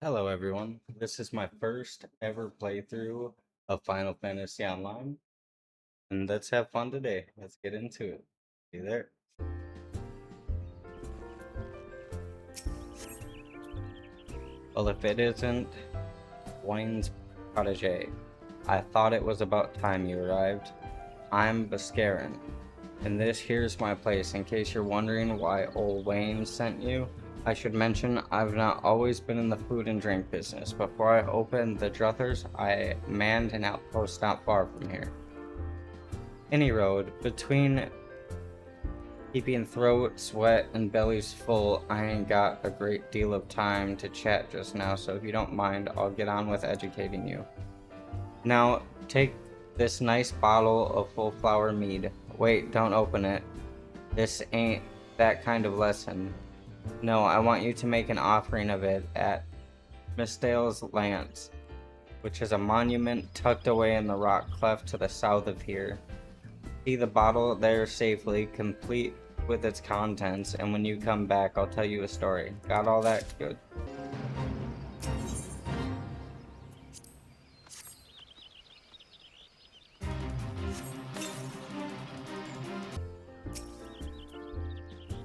Hello everyone, this is my first ever playthrough of Final Fantasy Online, and let's have fun today. Let's get into it. See you there. Well, if it isn't Wayne's protege, I thought it was about time you arrived. I'm Bascarin, and this here's my place. In case you're wondering why old Wayne sent you, I should mention I've not always been in the food and drink business. Before I opened the Druthers, I manned an outpost not far from here. Any road, between keeping throat, sweat, and bellies full, I ain't got a great deal of time to chat just now, so if you don't mind, I'll get on with educating you. Now, take this nice bottle of full flower mead. Wait, don't open it. This ain't that kind of lesson. No, I want you to make an offering of it at Mistale's Lance, which is a monument tucked away in the rock cleft to the south of here. See the bottle there safely, complete with its contents, and when you come back, I'll tell you a story. Got all that? Good.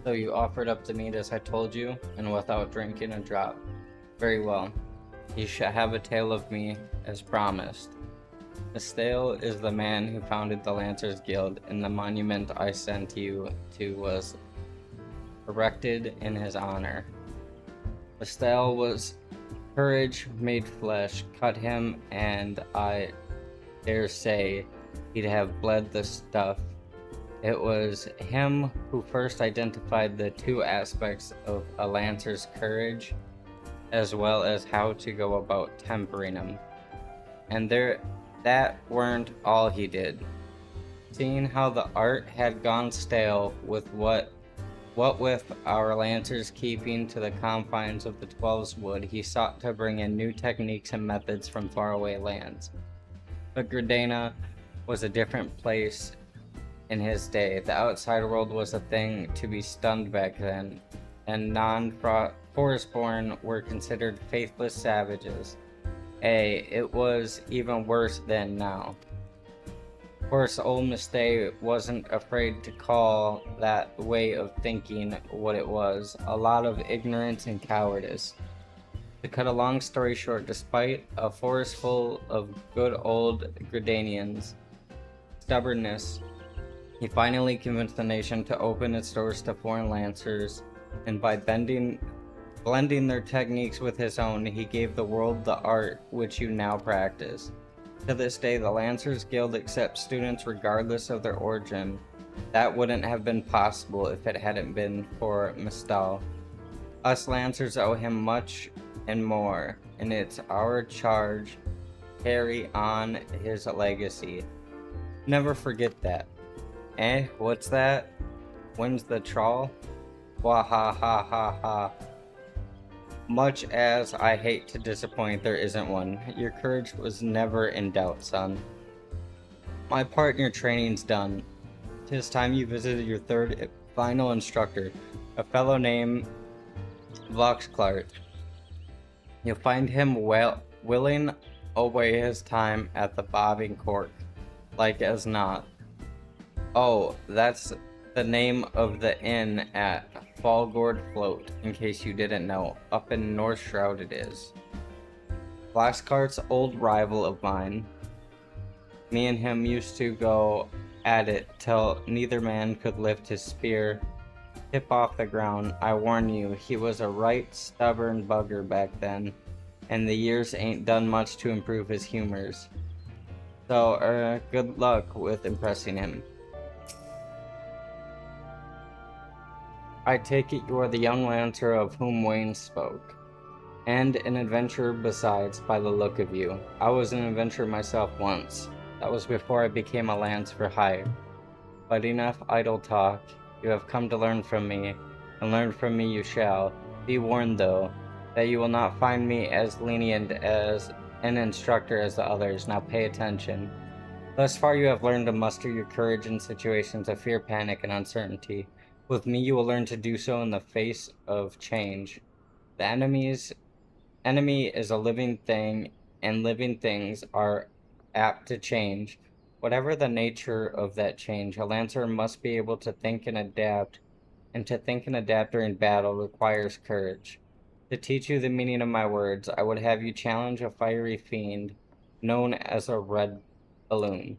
So you offered up the meat as I told you, and without drinking a drop. Very well. You shall have a tale of me, as promised. Mistale is the man who founded the Lancers Guild, and the monument I sent you to was erected in his honor. Mistale was courage made flesh, cut him, and I dare say he'd have bled the stuff. It was him who first identified the two aspects of a lancer's courage, as well as how to go about tempering them. And that weren't all he did. Seeing how the art had gone stale with what with our lancers keeping to the confines of the Twelve's Wood, he sought to bring in new techniques and methods from faraway lands. But Gridana was a different place in his day. The outside world was a thing to be stunned back then, and non-forestborn were considered faithless savages. It was even worse than now. Of course, old Mistake wasn't afraid to call that way of thinking what it was, a lot of ignorance and cowardice. To cut a long story short, despite a forest full of good old Gridanians' stubbornness, he finally convinced the nation to open its doors to foreign lancers, and by blending their techniques with his own, he gave the world the art which you now practice. To this day, the Lancers Guild accepts students regardless of their origin. That wouldn't have been possible if it hadn't been for Mistal. Us Lancers owe him much and more, and it's our charge to carry on his legacy. Never forget that. What's that? When's the trawl? Wah ha ha ha ha. Much as I hate to disappoint, there isn't one. Your courage was never in doubt, son. My part in your training's done. 'Tis time you visited your third final instructor, a fellow named Voxclart. You'll find him willing away his time at the bobbing cork, like as not. Oh, that's the name of the inn at Fallgourd Float, in case you didn't know. Up in North Shroud it is. Blackcart's old rival of mine. Me and him used to go at it till neither man could lift his spear tip off the ground. I warn you, he was a right stubborn bugger back then, and the years ain't done much to improve his humors. So, good luck with impressing him. I take it you are the young lancer of whom Wayne spoke, and an adventurer besides, by the look of you. I was an adventurer myself once. That was before I became a lance for hire. But enough idle talk. You have come to learn from me, and learn from me you shall. Be warned, though, that you will not find me as lenient as an instructor as the others. Now pay attention. Thus far you have learned to muster your courage in situations of fear, panic, and uncertainty. With me you will learn to do so in the face of change. The enemy is a living thing, and living things are apt to change. Whatever the nature of that change, a lancer must be able to think and adapt, and to think and adapt during battle requires courage. To teach you the meaning of my words, I would have you challenge a fiery fiend known as a red balloon.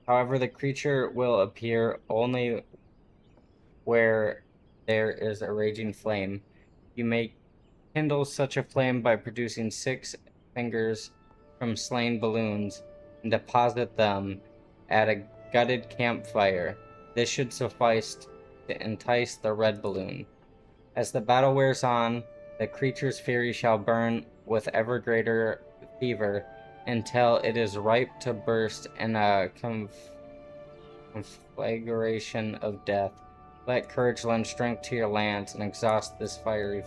However, the creature will appear only where there is a raging flame. You may kindle such a flame by producing 6 fingers from slain balloons and deposit them at a gutted campfire. This should suffice to entice the red balloon. As the battle wears on, the creature's fury shall burn with ever greater fever until it is ripe to burst in a conflagration of death. Let courage lend strength to your lance and exhaust this fiery.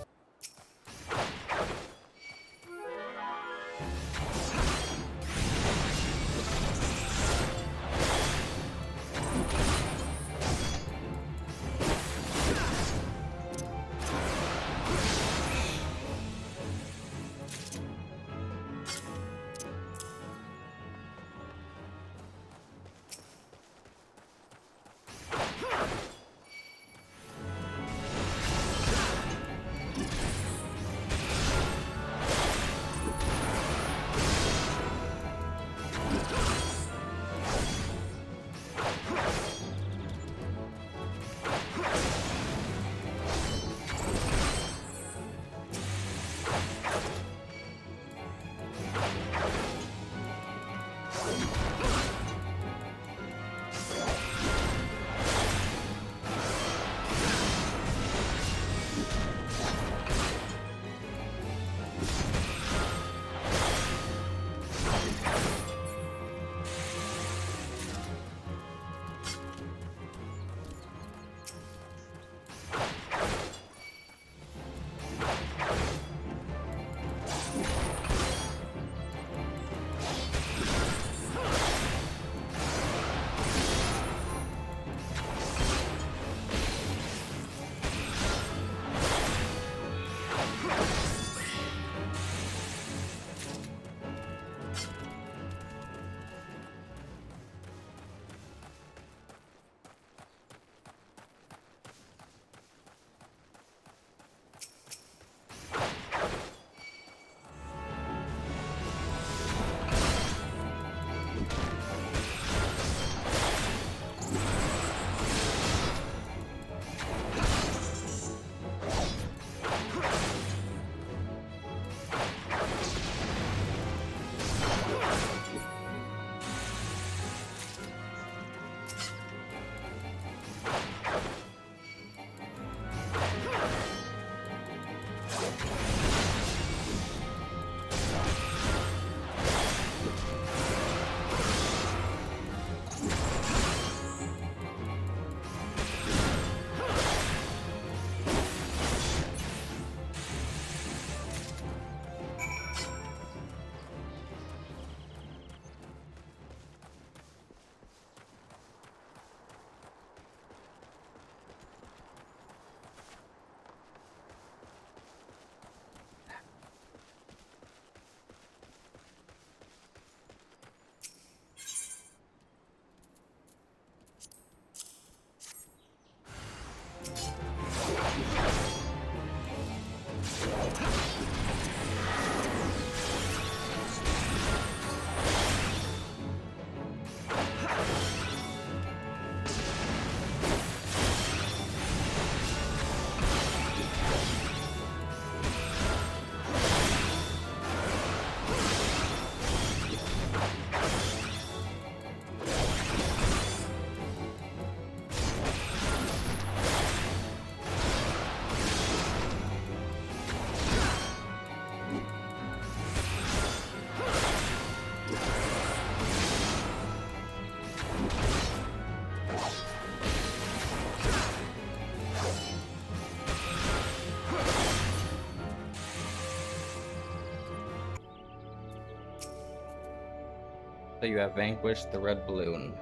So you have vanquished the red balloon,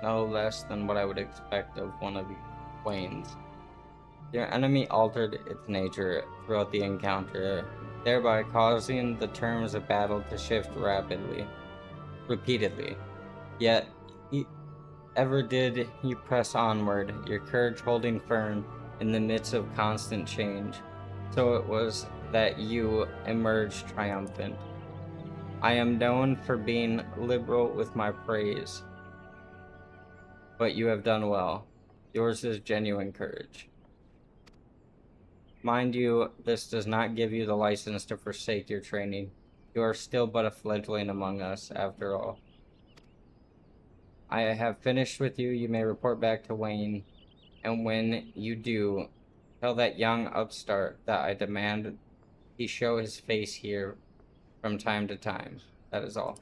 no less than what I would expect of one of your Quains. Your enemy altered its nature throughout the encounter. thereby causing the terms of battle to shift repeatedly. Yet, ever did you press onward, your courage holding firm in the midst of constant change. So it was that you emerged triumphant. I am known for being liberal with my praise, but you have done well. Yours is genuine courage. Mind you, this does not give you the license to forsake your training. You are still but a fledgling among us, after all. I have finished with you. You may report back to Wayne, and when you do, tell that young upstart that I demand he show his face here from time to time. That is all.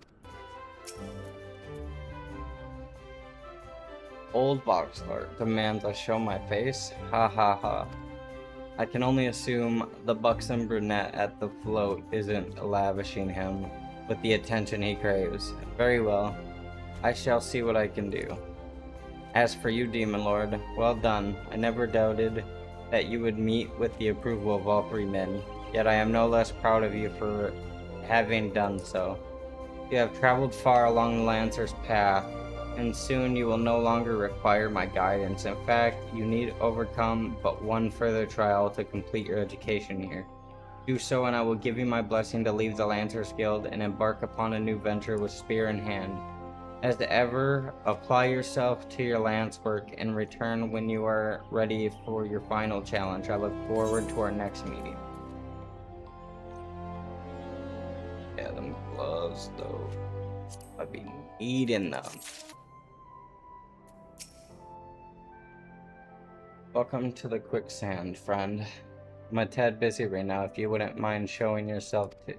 Old Boxler demands I show my face? Ha ha ha. I can only assume the buxom brunette at the float isn't lavishing him with the attention he craves. Very well. I shall see what I can do. As for you, Demon Lord, well done. I never doubted that you would meet with the approval of all three men, yet I am no less proud of you for having done so. You have traveled far along the Lancer's path, and soon you will no longer require my guidance. In fact, you need overcome but one further trial to complete your education here. Do so, and I will give you my blessing to leave the Lancers Guild and embark upon a new venture with spear in hand. As ever, apply yourself to your lance work and return when you are ready for your final challenge. I look forward to our next meeting. Yeah, them gloves, though. I've been eating them. Welcome to the quicksand, friend. I'm a tad busy right now, if you wouldn't mind showing yourself to...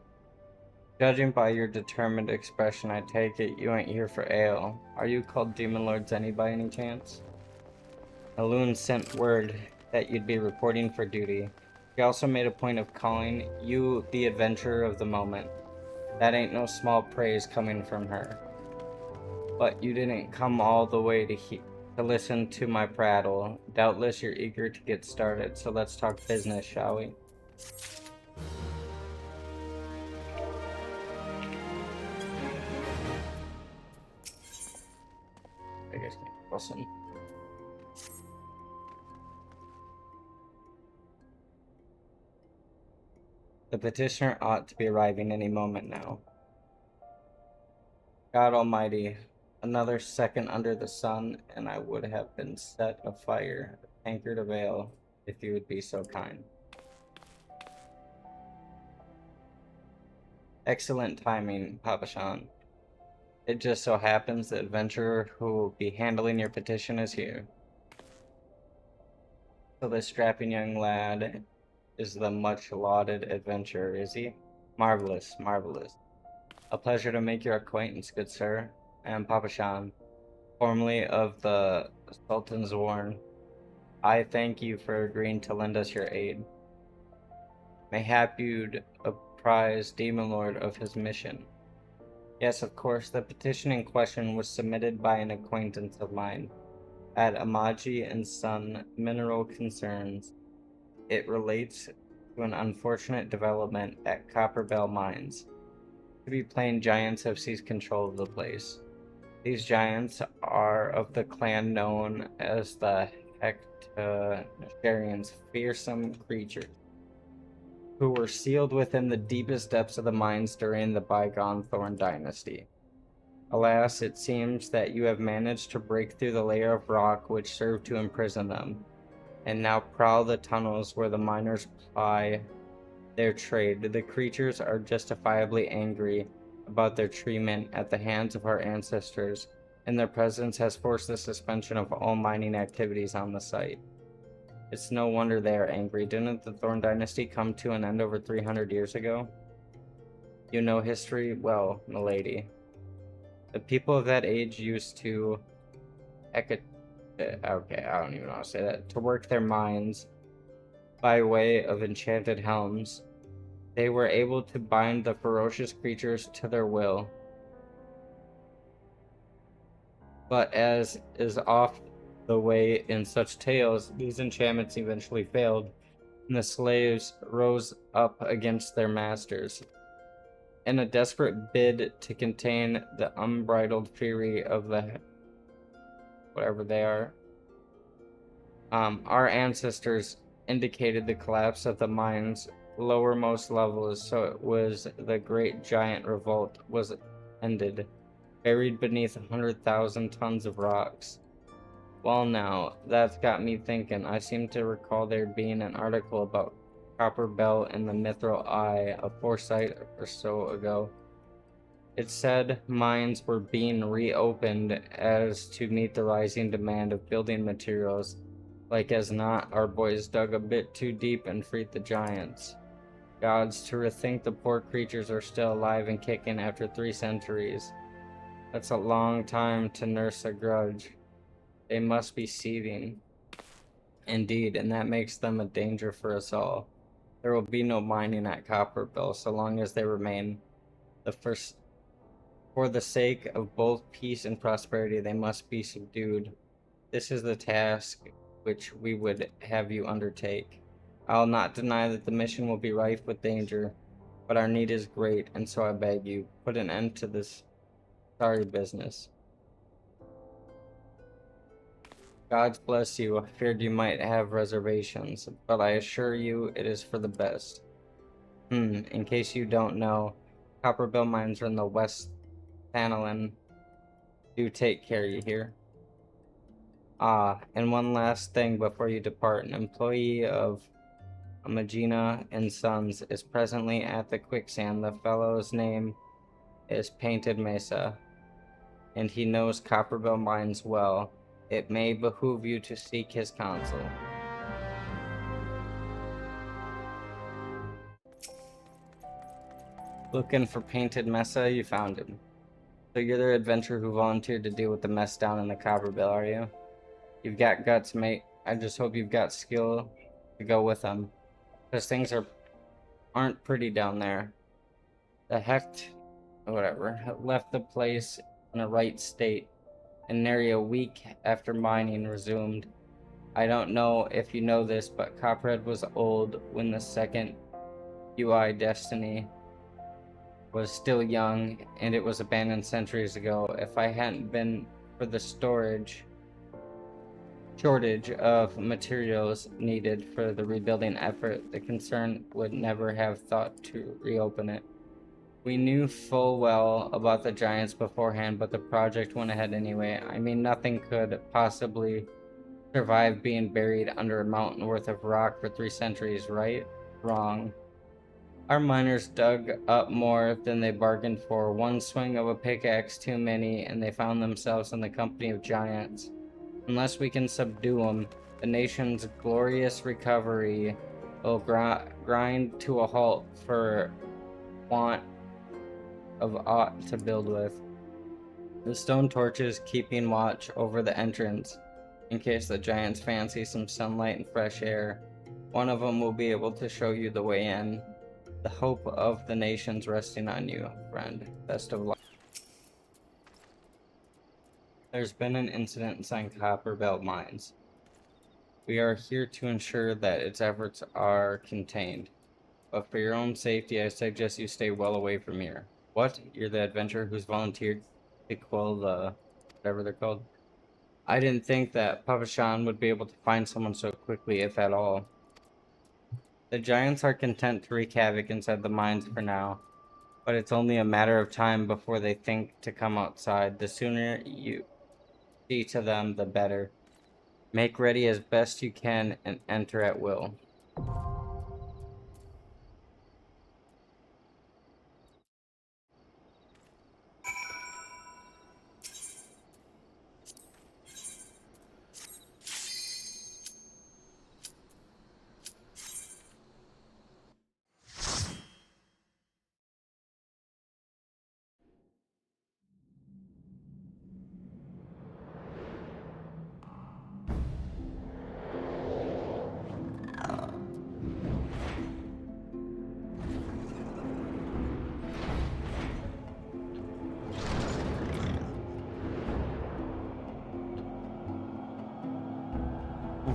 Judging by your determined expression, I take it you ain't here for ale. Are you called Demon Lord Zenny by any chance? Alun sent word that you'd be reporting for duty. She also made a point of calling you the adventurer of the moment. That ain't no small praise coming from her. But you didn't come all the way to listen to my prattle. Doubtless you're eager to get started, so let's talk business, shall we? I guess Wilson. The petitioner ought to be arriving any moment now. God Almighty, another second under the sun, and I would have been set afire, a tankard of ale, if you would be so kind. Excellent timing, Papashan. It just so happens the adventurer who will be handling your petition is here. So this strapping young lad is the much-lauded adventurer, is he? Marvelous, marvelous. A pleasure to make your acquaintance, good sir. I am Papashan, formerly of the Sultan's Warren. I thank you for agreeing to lend us your aid. Mayhap you'd apprise Demon Lord of his mission. Yes, of course, the petition in question was submitted by an acquaintance of mine at Amaji and Son Mineral Concerns. It relates to an unfortunate development at Copperbell Mines. To be plain, giants have seized control of the place. These giants are of the clan known as the Hectasharians, fearsome creatures, who were sealed within the deepest depths of the mines during the bygone Thorn Dynasty. Alas, it seems that you have managed to break through the layer of rock which served to imprison them, and now prowl the tunnels where the miners ply their trade. The creatures are justifiably angry about their treatment at the hands of our ancestors, and their presence has forced the suspension of all mining activities on the site. It's no wonder they are angry. Didn't the Thorn Dynasty come to an end over 300 years ago? You know history well, milady. The people of that age used to... okay, I don't even know how to say that. To work their mines by way of enchanted helms. They were able to bind the ferocious creatures to their will. But as is oft the way in such tales, these enchantments eventually failed, and the slaves rose up against their masters. In a desperate bid to contain the unbridled fury of the whatever they are, our ancestors indicated the collapse of the mine's lowermost levels, so it was the great giant revolt was ended, buried beneath 100,000 tons of rocks. Well, now, that's got me thinking. I seem to recall there being an article about Copper Bell in the Mithril Eye a foresight or so ago. It said mines were being reopened as to meet the rising demand of building materials. Like as not, our boys dug a bit too deep and freed the giants. Gods, to rethink the poor creatures are still alive and kicking after 3 centuries. That's a long time to nurse a grudge. They must be seething. Indeed, and that makes them a danger for us all. There will be no mining at Copperbell so long as they remain. For the sake of both peace and prosperity, they must be subdued. This is the task which we would have you undertake. I will not deny that the mission will be rife with danger, but our need is great, and so I beg you, put an end to this sorry business. God bless you. I feared you might have reservations, but I assure you it is for the best. In case you don't know, Copperbell mines are in the West Panelin. Do take care, you hear? And one last thing before you depart. An employee of Magina and Sons is presently at the quicksand. The fellow's name is Painted Mesa, and he knows Copperbell mines well. It may behoove you to seek his counsel. Looking for Painted Mesa? You found him. So you're the adventurer who volunteered to deal with the mess down in the Copperbell, are you? You've got guts, mate. I just hope you've got skill to go with them. Because things aren't pretty down there. The Hecht, whatever, left the place in a right state, and nearly a week after mining resumed. I don't know if you know this, but Copperhead was old when the second UI Destiny was still young, and it was abandoned centuries ago. If I hadn't been for the shortage of materials needed for the rebuilding effort, the concern would never have thought to reopen it. We knew full well about the giants beforehand, but the project went ahead anyway. I mean, nothing could possibly survive being buried under a mountain worth of rock for 3 centuries, right? Wrong. Our miners dug up more than they bargained for. One swing of a pickaxe too many, and they found themselves in the company of giants. Unless we can subdue them, the nation's glorious recovery will grind to a halt for want of aught to build with. The stone torches keeping watch over the entrance in case the giants fancy some sunlight and fresh air. One of them will be able to show you the way in. The hope of the nation's resting on you, friend. Best of luck. There's been an incident inside Copperbell Mines. We are here to ensure that its efforts are contained. But for your own safety, I suggest you stay well away from here. What? You're the adventurer who's volunteered to quell the whatever they're called? I didn't think that Papa Shan would be able to find someone so quickly, if at all. The giants are content to wreak havoc inside the mines for now, but it's only a matter of time before they think to come outside. The sooner you see to them, the better. Make ready as best you can and enter at will.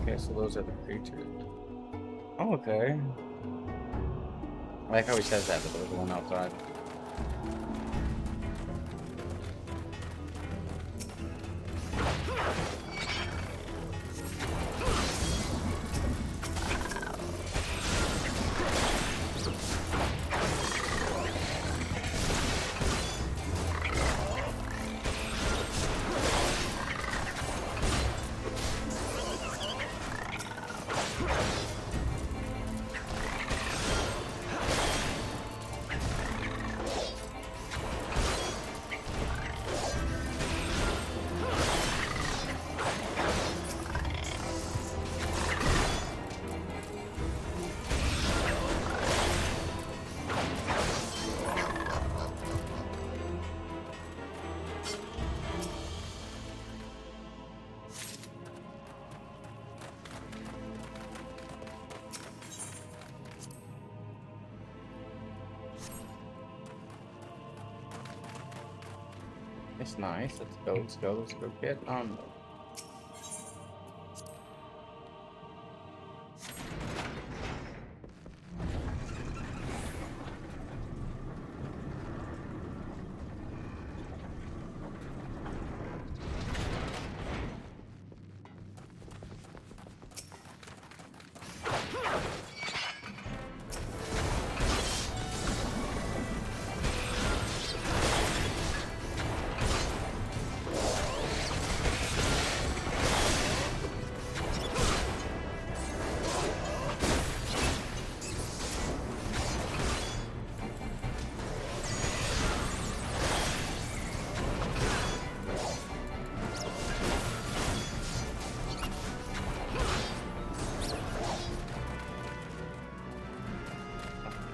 Okay, so those are the creatures. Oh, okay. I like how he says that, but there was one outside. It's nice. Let's go. Let's go. Let's go get on.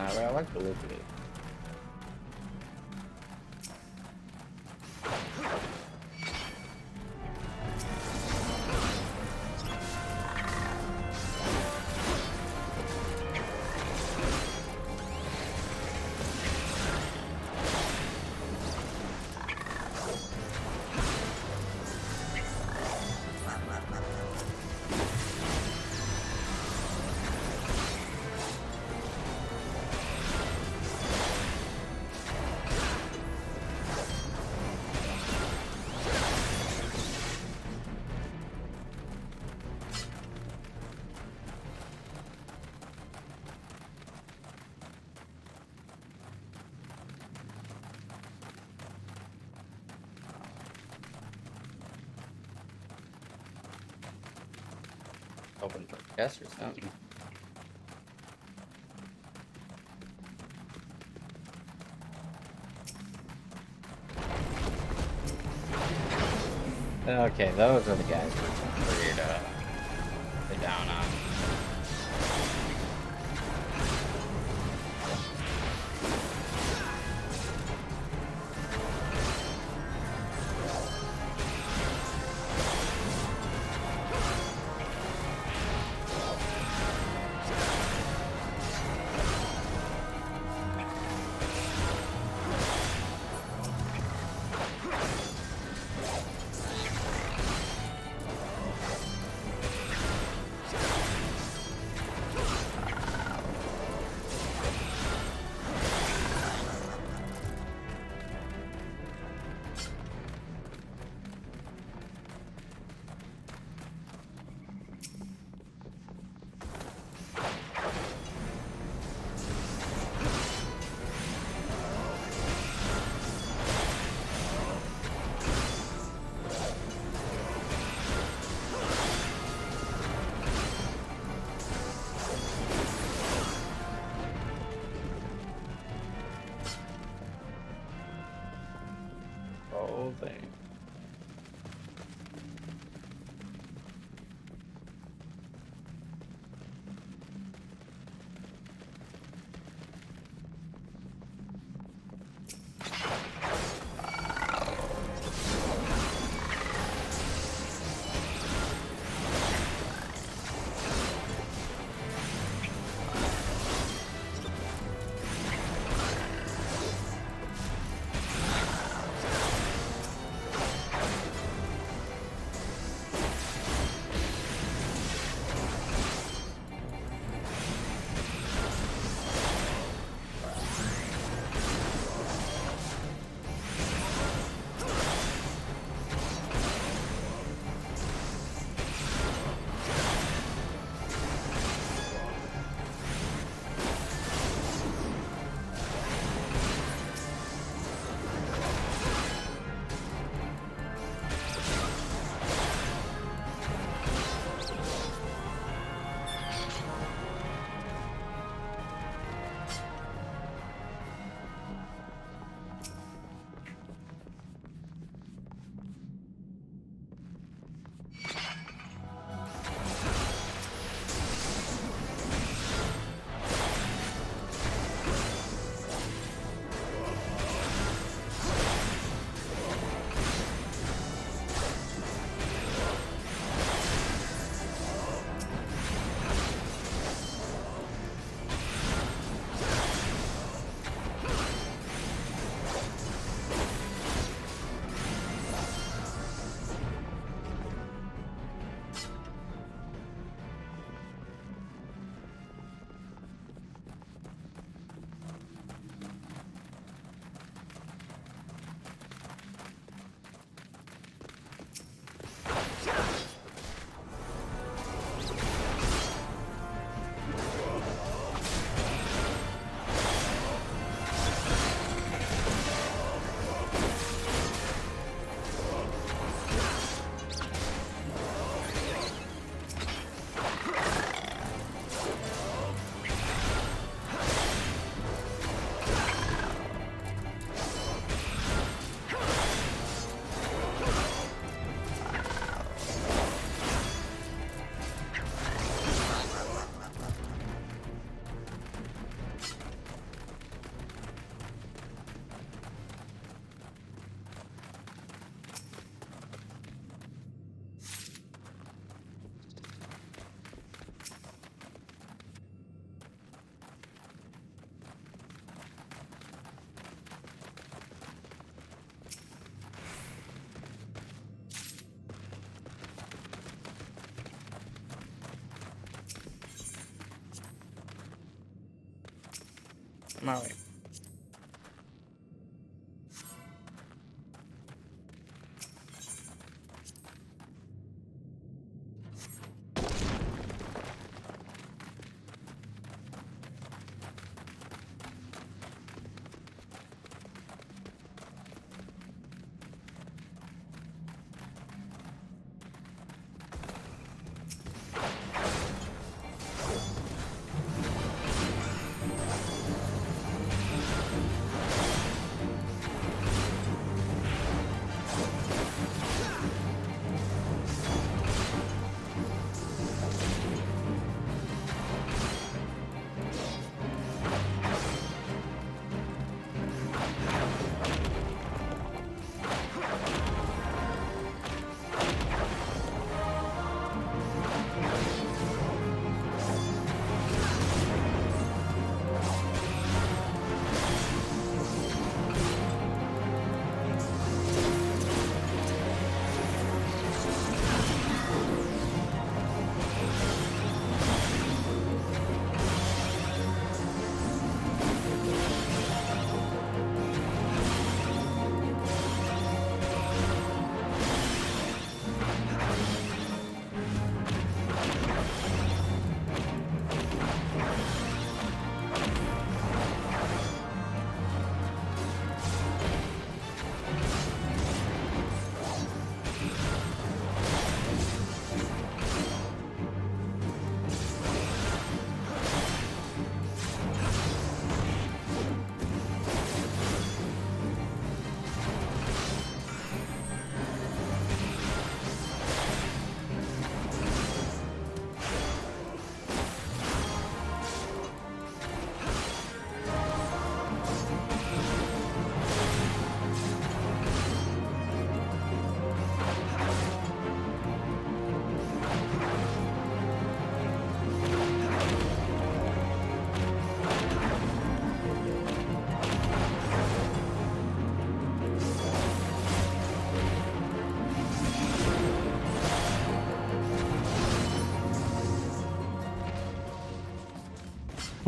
I like the look of it. Open for a chest or something. Okay, those are the guys we're here to get down on. Whole thing. I'm alright.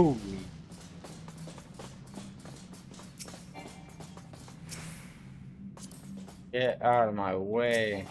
Ooh. Get out of my way.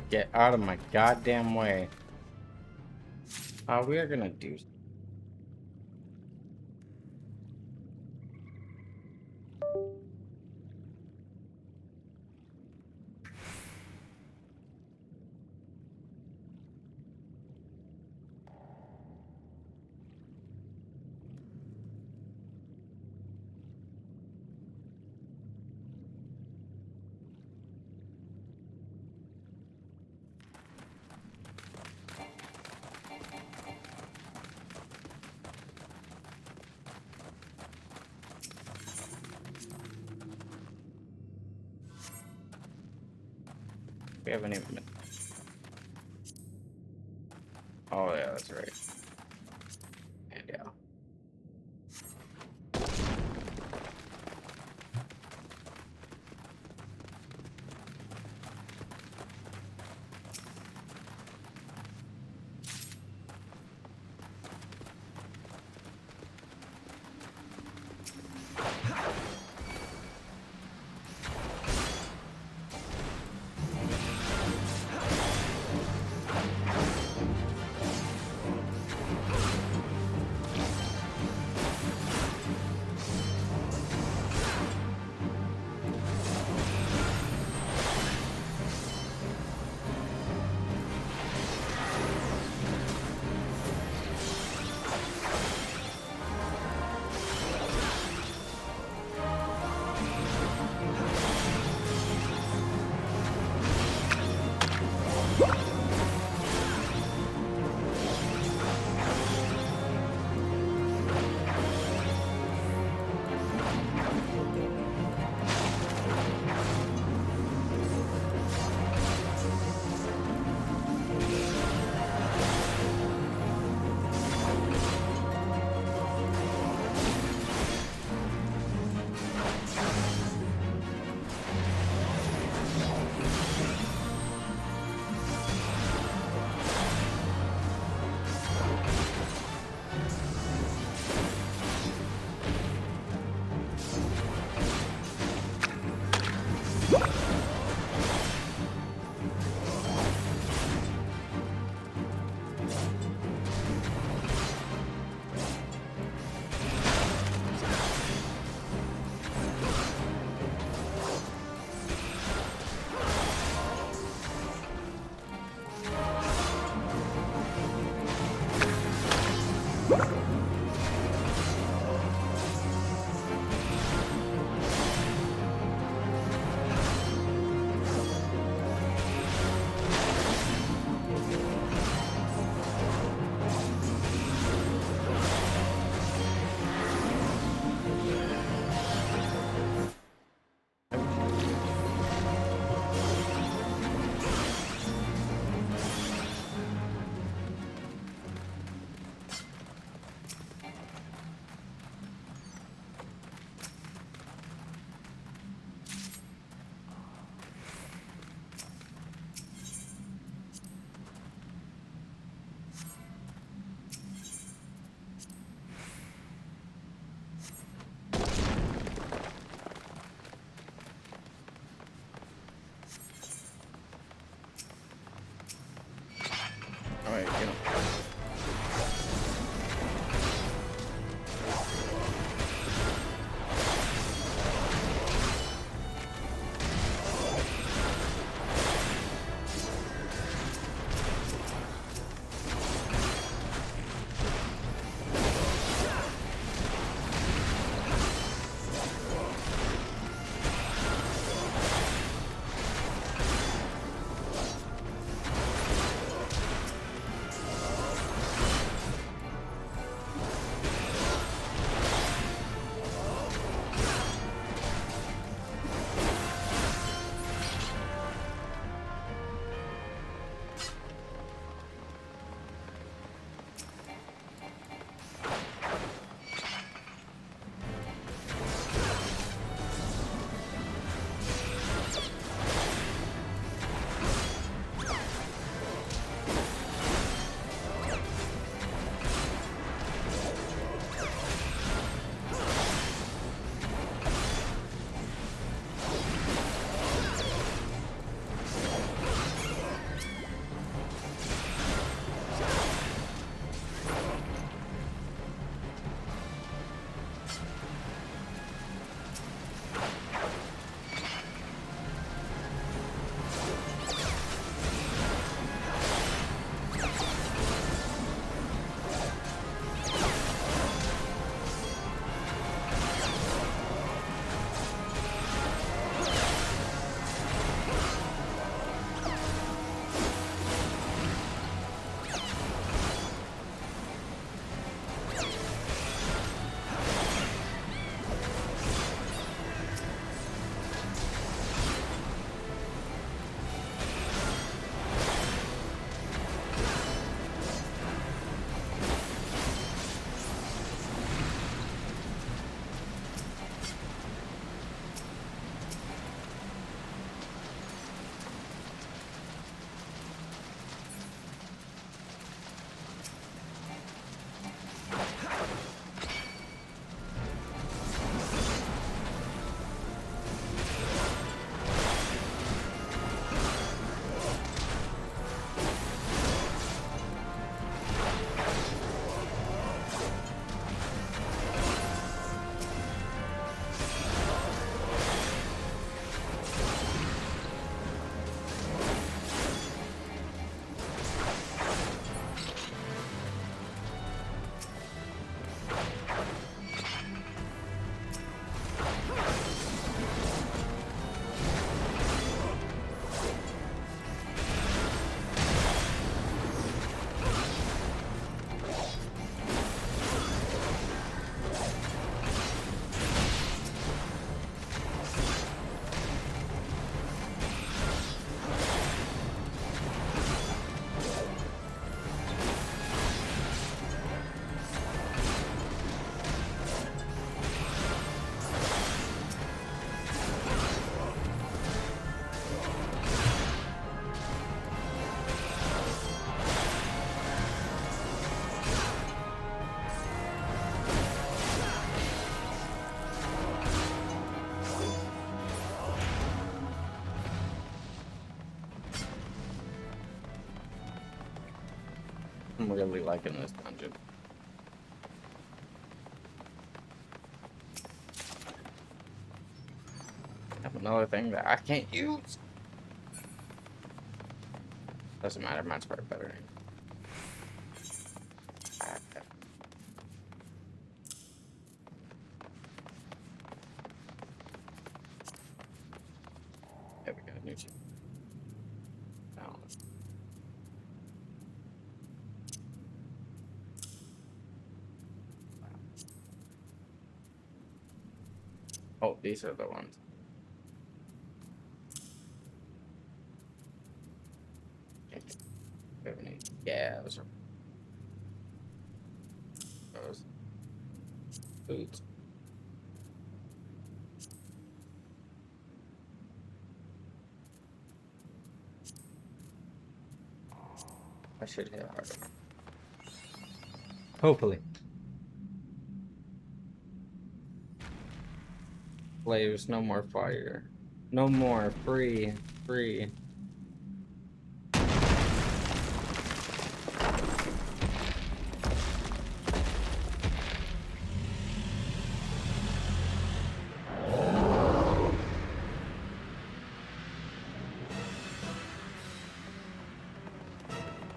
Get out of my goddamn way. We are gonna do. We haven't even been. Oh yeah, that's right. And yeah. Alright, get him. really liking this dungeon. I have another thing that I can't use. Doesn't matter, mine's probably better. There we go, new shit. Now, oh, these are the ones. Yeah, those are those boots. I should hit harder. Hopefully. Flames, no more fire. No more. Free. Free.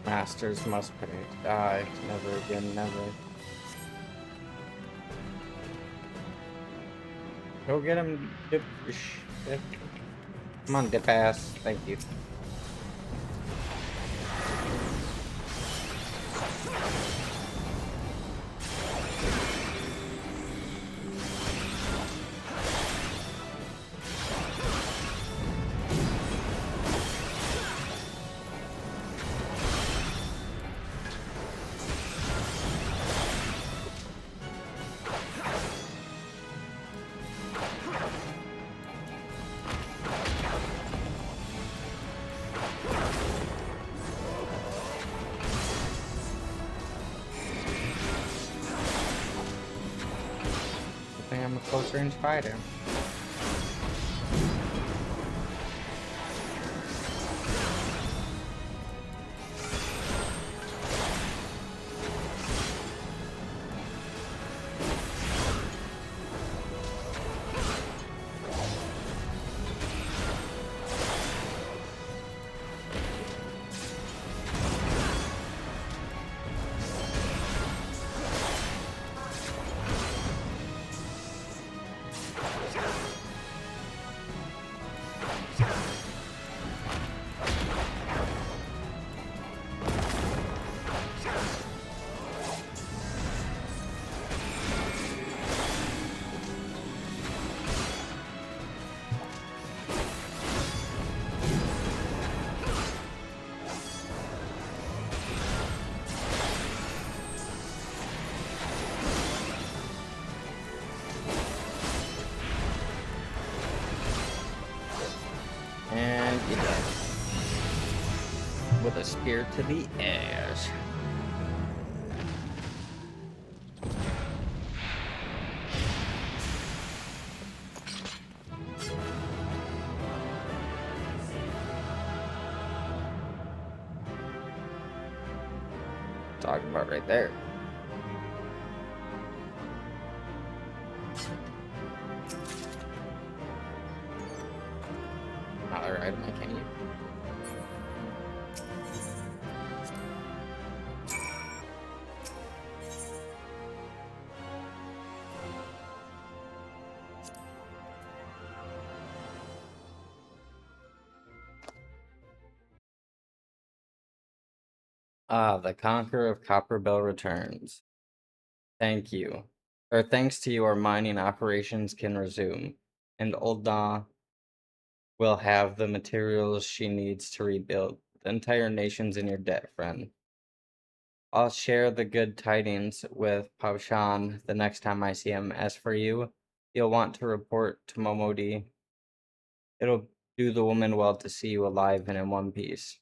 Masters must pay. Die. Never again, never. Go get him, dip. Dip. Come on, dip ass. Thank you. I think I'm a close range fighter. And you're dead. With a spear to the ass. Talking about right there. Alright, I can't use. Ah, the Conqueror of Copperbell returns. Thank you. Or thanks to you, our mining operations can resume. And Ul'dah will have the materials she needs to rebuild. The entire nation's in your debt, friend. I'll share the good tidings with Pavshan the next time I see him. As for you, you'll want to report to Momodi. It'll do the woman well to see you alive and in one piece.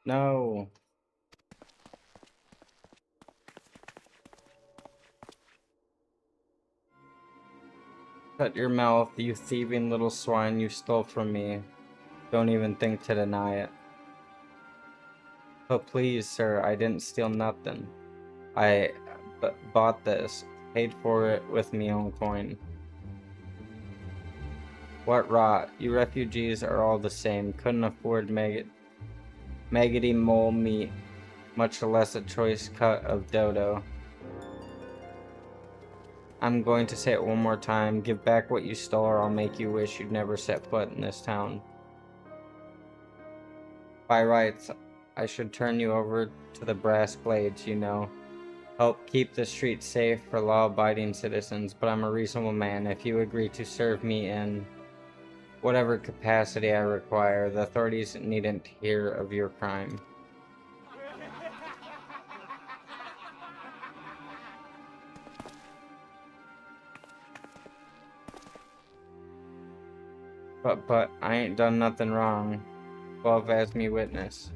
No. Shut your mouth, you thieving little swine, you stole from me. Don't even think to deny it. But please, sir, I didn't steal nothing. I bought this, paid for it with me own coin. What rot. You refugees are all the same. Couldn't afford maggoty mole meat, much less a choice cut of dodo. I'm going to say it one more time. Give back what you stole or I'll make you wish you'd never set foot in this town. By rights, I should turn you over to the brass blades, you know. Help keep the streets safe for law-abiding citizens, but I'm a reasonable man. If you agree to serve me in whatever capacity I require, the authorities needn't hear of your crime. But I ain't done nothing wrong. Love as me witness.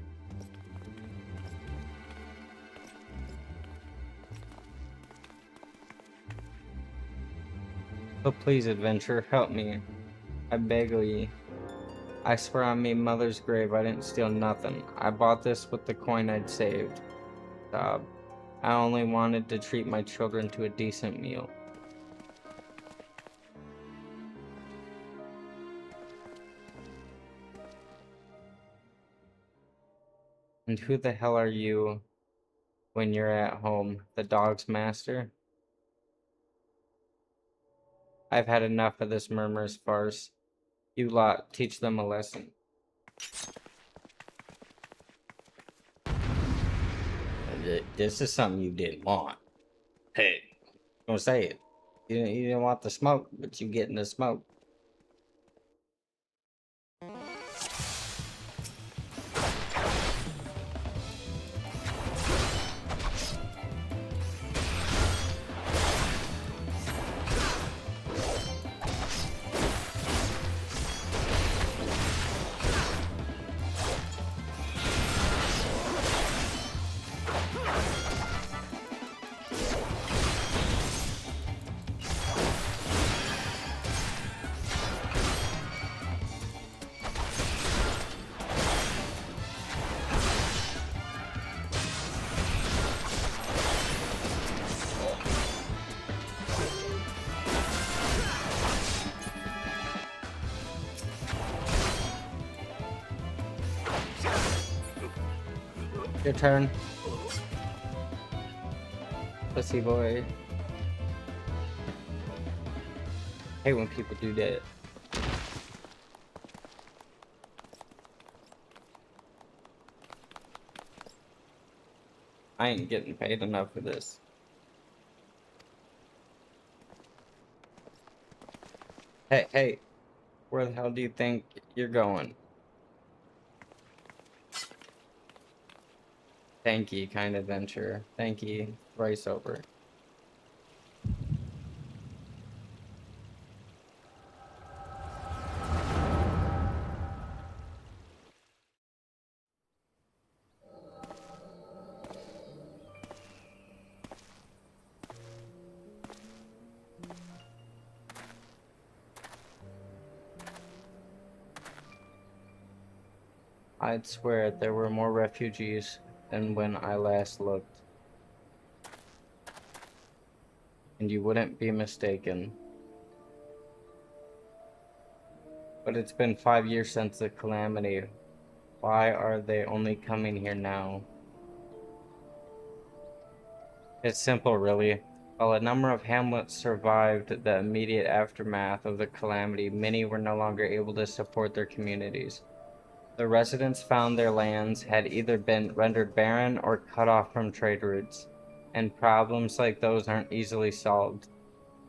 But please, adventure, help me. I beg of ye. I swear on me mother's grave I didn't steal nothing. I bought this with the coin I'd saved. Sob. I only wanted to treat my children to a decent meal. And who the hell are you when you're at home? The dog's master? I've had enough of this murmurous farce. You lot, teach them a lesson. This is something you didn't want. Hey, don't say it. You didn't want the smoke, but you getting the smoke. Your turn. Pussy boy. I hate when people do that. I ain't getting paid enough for this. Hey, where the hell do you think you're going? Thank you, kind adventure. Thank you, thrice over. I'd swear there were more refugees than when I last looked. And you wouldn't be mistaken. But it's been 5 years since the calamity. Why are they only coming here now? It's simple, really. While a number of hamlets survived the immediate aftermath of the calamity, many were no longer able to support their communities. The residents found their lands had either been rendered barren or cut off from trade routes, and problems like those aren't easily solved.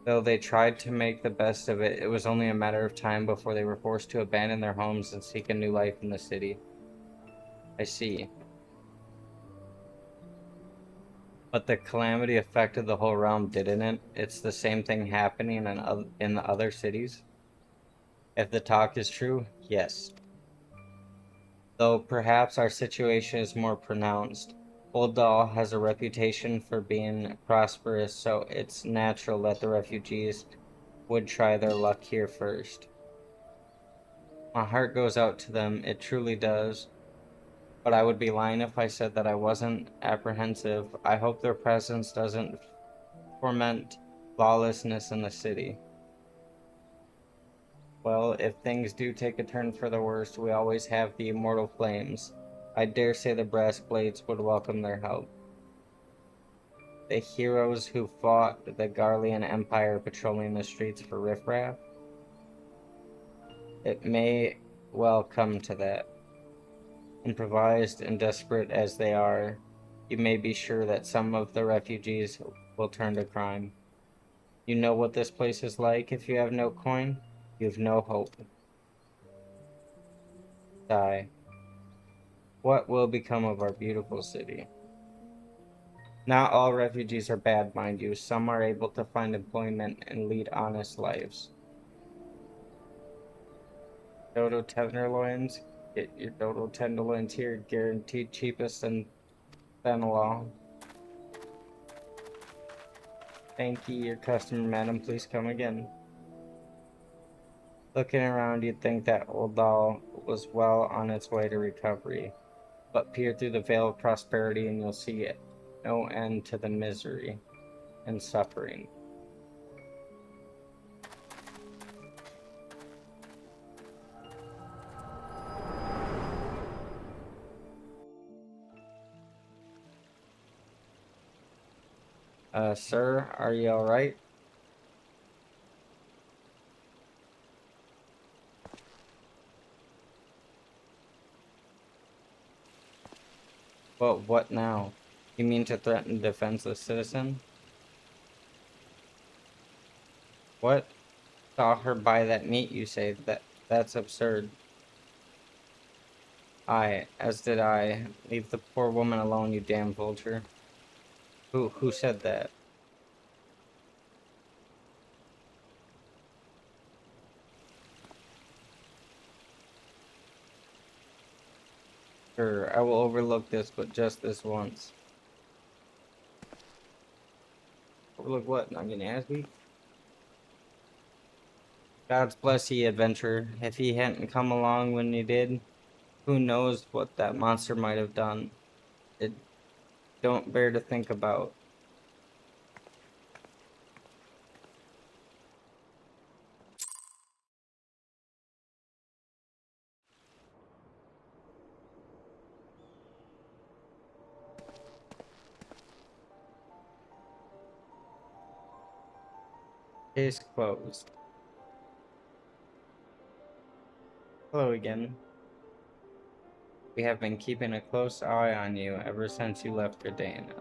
Though they tried to make the best of it, it was only a matter of time before they were forced to abandon their homes and seek a new life in the city. I see. But the calamity affected the whole realm, didn't it? It's the same thing happening in the other cities? If the talk is true, yes. Though perhaps our situation is more pronounced. Old Doll has a reputation for being prosperous, so it's natural that the refugees would try their luck here first. My heart goes out to them, it truly does. But I would be lying if I said that I wasn't apprehensive. I hope their presence doesn't foment lawlessness in the city. Well, if things do take a turn for the worst, we always have the immortal flames. I dare say the brass blades would welcome their help. The heroes who fought the Garlean Empire patrolling the streets for riffraff? It may well come to that. Improvised and desperate as they are, you may be sure that some of the refugees will turn to crime. You know what this place is like. If you have no coin, you have no hope. Die. What will become of our beautiful city? Not all refugees are bad, mind you. Some are able to find employment and lead honest lives. Dodo tenderloins. Get your dodo tenderloins here, guaranteed cheapest in Fenelon. Thank you, your customer, madam. Please come again. Looking around, you'd think that old doll was well on its way to recovery. But peer through the veil of prosperity and you'll see it. No end to the misery and suffering. Sir, are you alright? Well, what now? You mean to threaten a defenseless citizen? What? Saw her buy that meat, you say? That's absurd. Aye, as did I. Leave the poor woman alone, you damn vulture. Who said that? Sure, I will overlook this, but just this once. Overlook what? Not getting ass beat? God's bless ye, adventurer. If he hadn't come along when he did, who knows what that monster might have done. It don't bear to think about. Case closed. Hello again. We have been keeping a close eye on you ever since you left Gardena.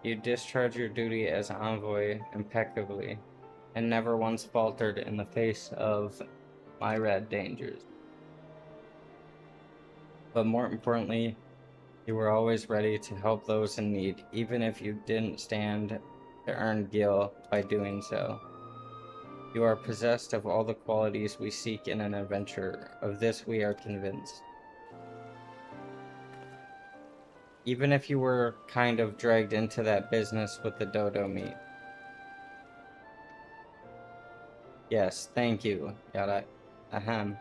You discharged your duty as envoy impeccably, and never once faltered in the face of myriad dangers. But more importantly, you were always ready to help those in need, even if you didn't stand to earn gil by doing so. You are possessed of all the qualities we seek in an adventurer. Of this we are convinced. Even if you were kind of dragged into that business with the dodo meat. Yes, thank you. Yada. Ahem.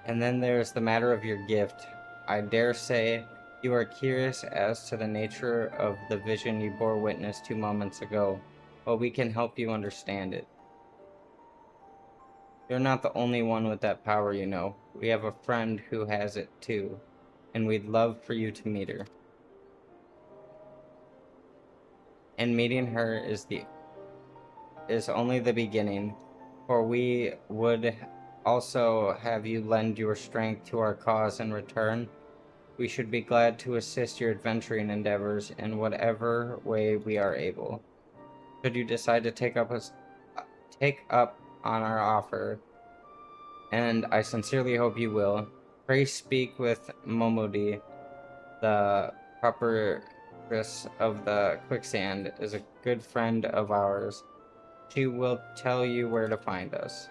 And then there's the matter of your gift. I dare say you are curious as to the nature of the vision you bore witness 2 moments ago. Well, we can help you understand it. You're not the only one with that power, you know. We have a friend who has it too, and we'd love for you to meet her. And meeting her is only the beginning, for we would also have you lend your strength to our cause in return. We should be glad to assist your adventuring endeavors in whatever way we are able. Should you decide to take up on our offer, and I sincerely hope you will, pray speak with Momodi, the proprietress of the quicksand, is a good friend of ours. She will tell you where to find us.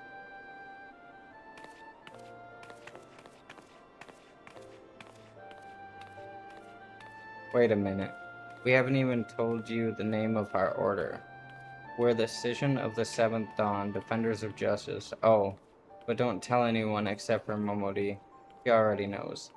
Wait a minute. We haven't even told you the name of our order. We're the Decision of the Seventh Dawn, Defenders of Justice. Oh, but don't tell anyone except for Momodi. He already knows.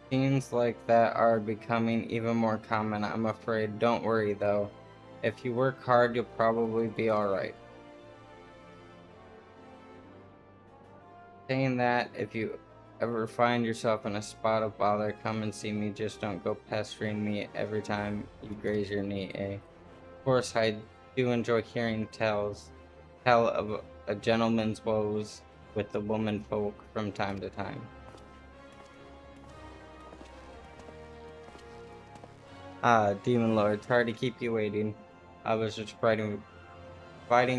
Scenes like that are becoming even more common, I'm afraid. Don't worry, though. If you work hard, you'll probably be alright. Saying that, if you ever find yourself in a spot of bother, come and see me. Just don't go pestering me every time you graze your knee, eh? Of course, I do enjoy hearing tell of a gentleman's woes with the woman folk from time to time. Ah, Demon Lord, sorry to keep you waiting. I was just providing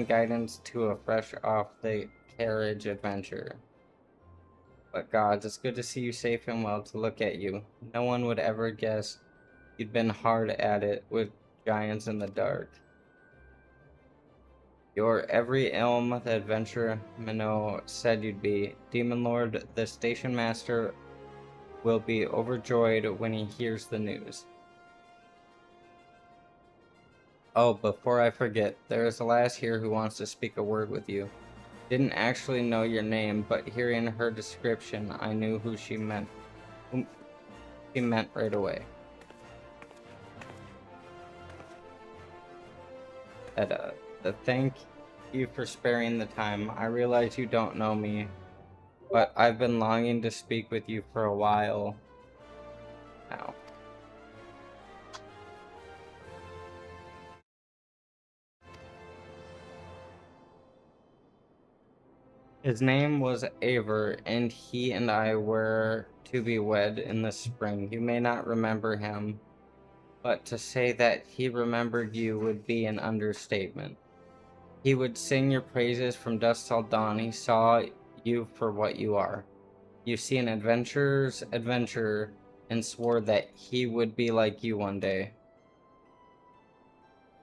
guidance to a fresh off the carriage adventure. But gods, it's good to see you safe and well. To look at you, no one would ever guess you'd been hard at it with giants in the dark. You're every elm the adventurer Minot said you'd be. Demon Lord, the station master will be overjoyed when he hears the news. Oh, before I forget, there is a lass here who wants to speak a word with you. Didn't actually know your name, but hearing her description, I knew who she meant right away. Edda, thank you for sparing the time. I realize you don't know me, but I've been longing to speak with you for a while now. His name was Aver, and he and I were to be wed in the spring. You may not remember him, but to say that he remembered you would be an understatement. He would sing your praises from dusk till dawn. He saw you for what you are. You see an adventurer's adventurer, and swore that he would be like you one day.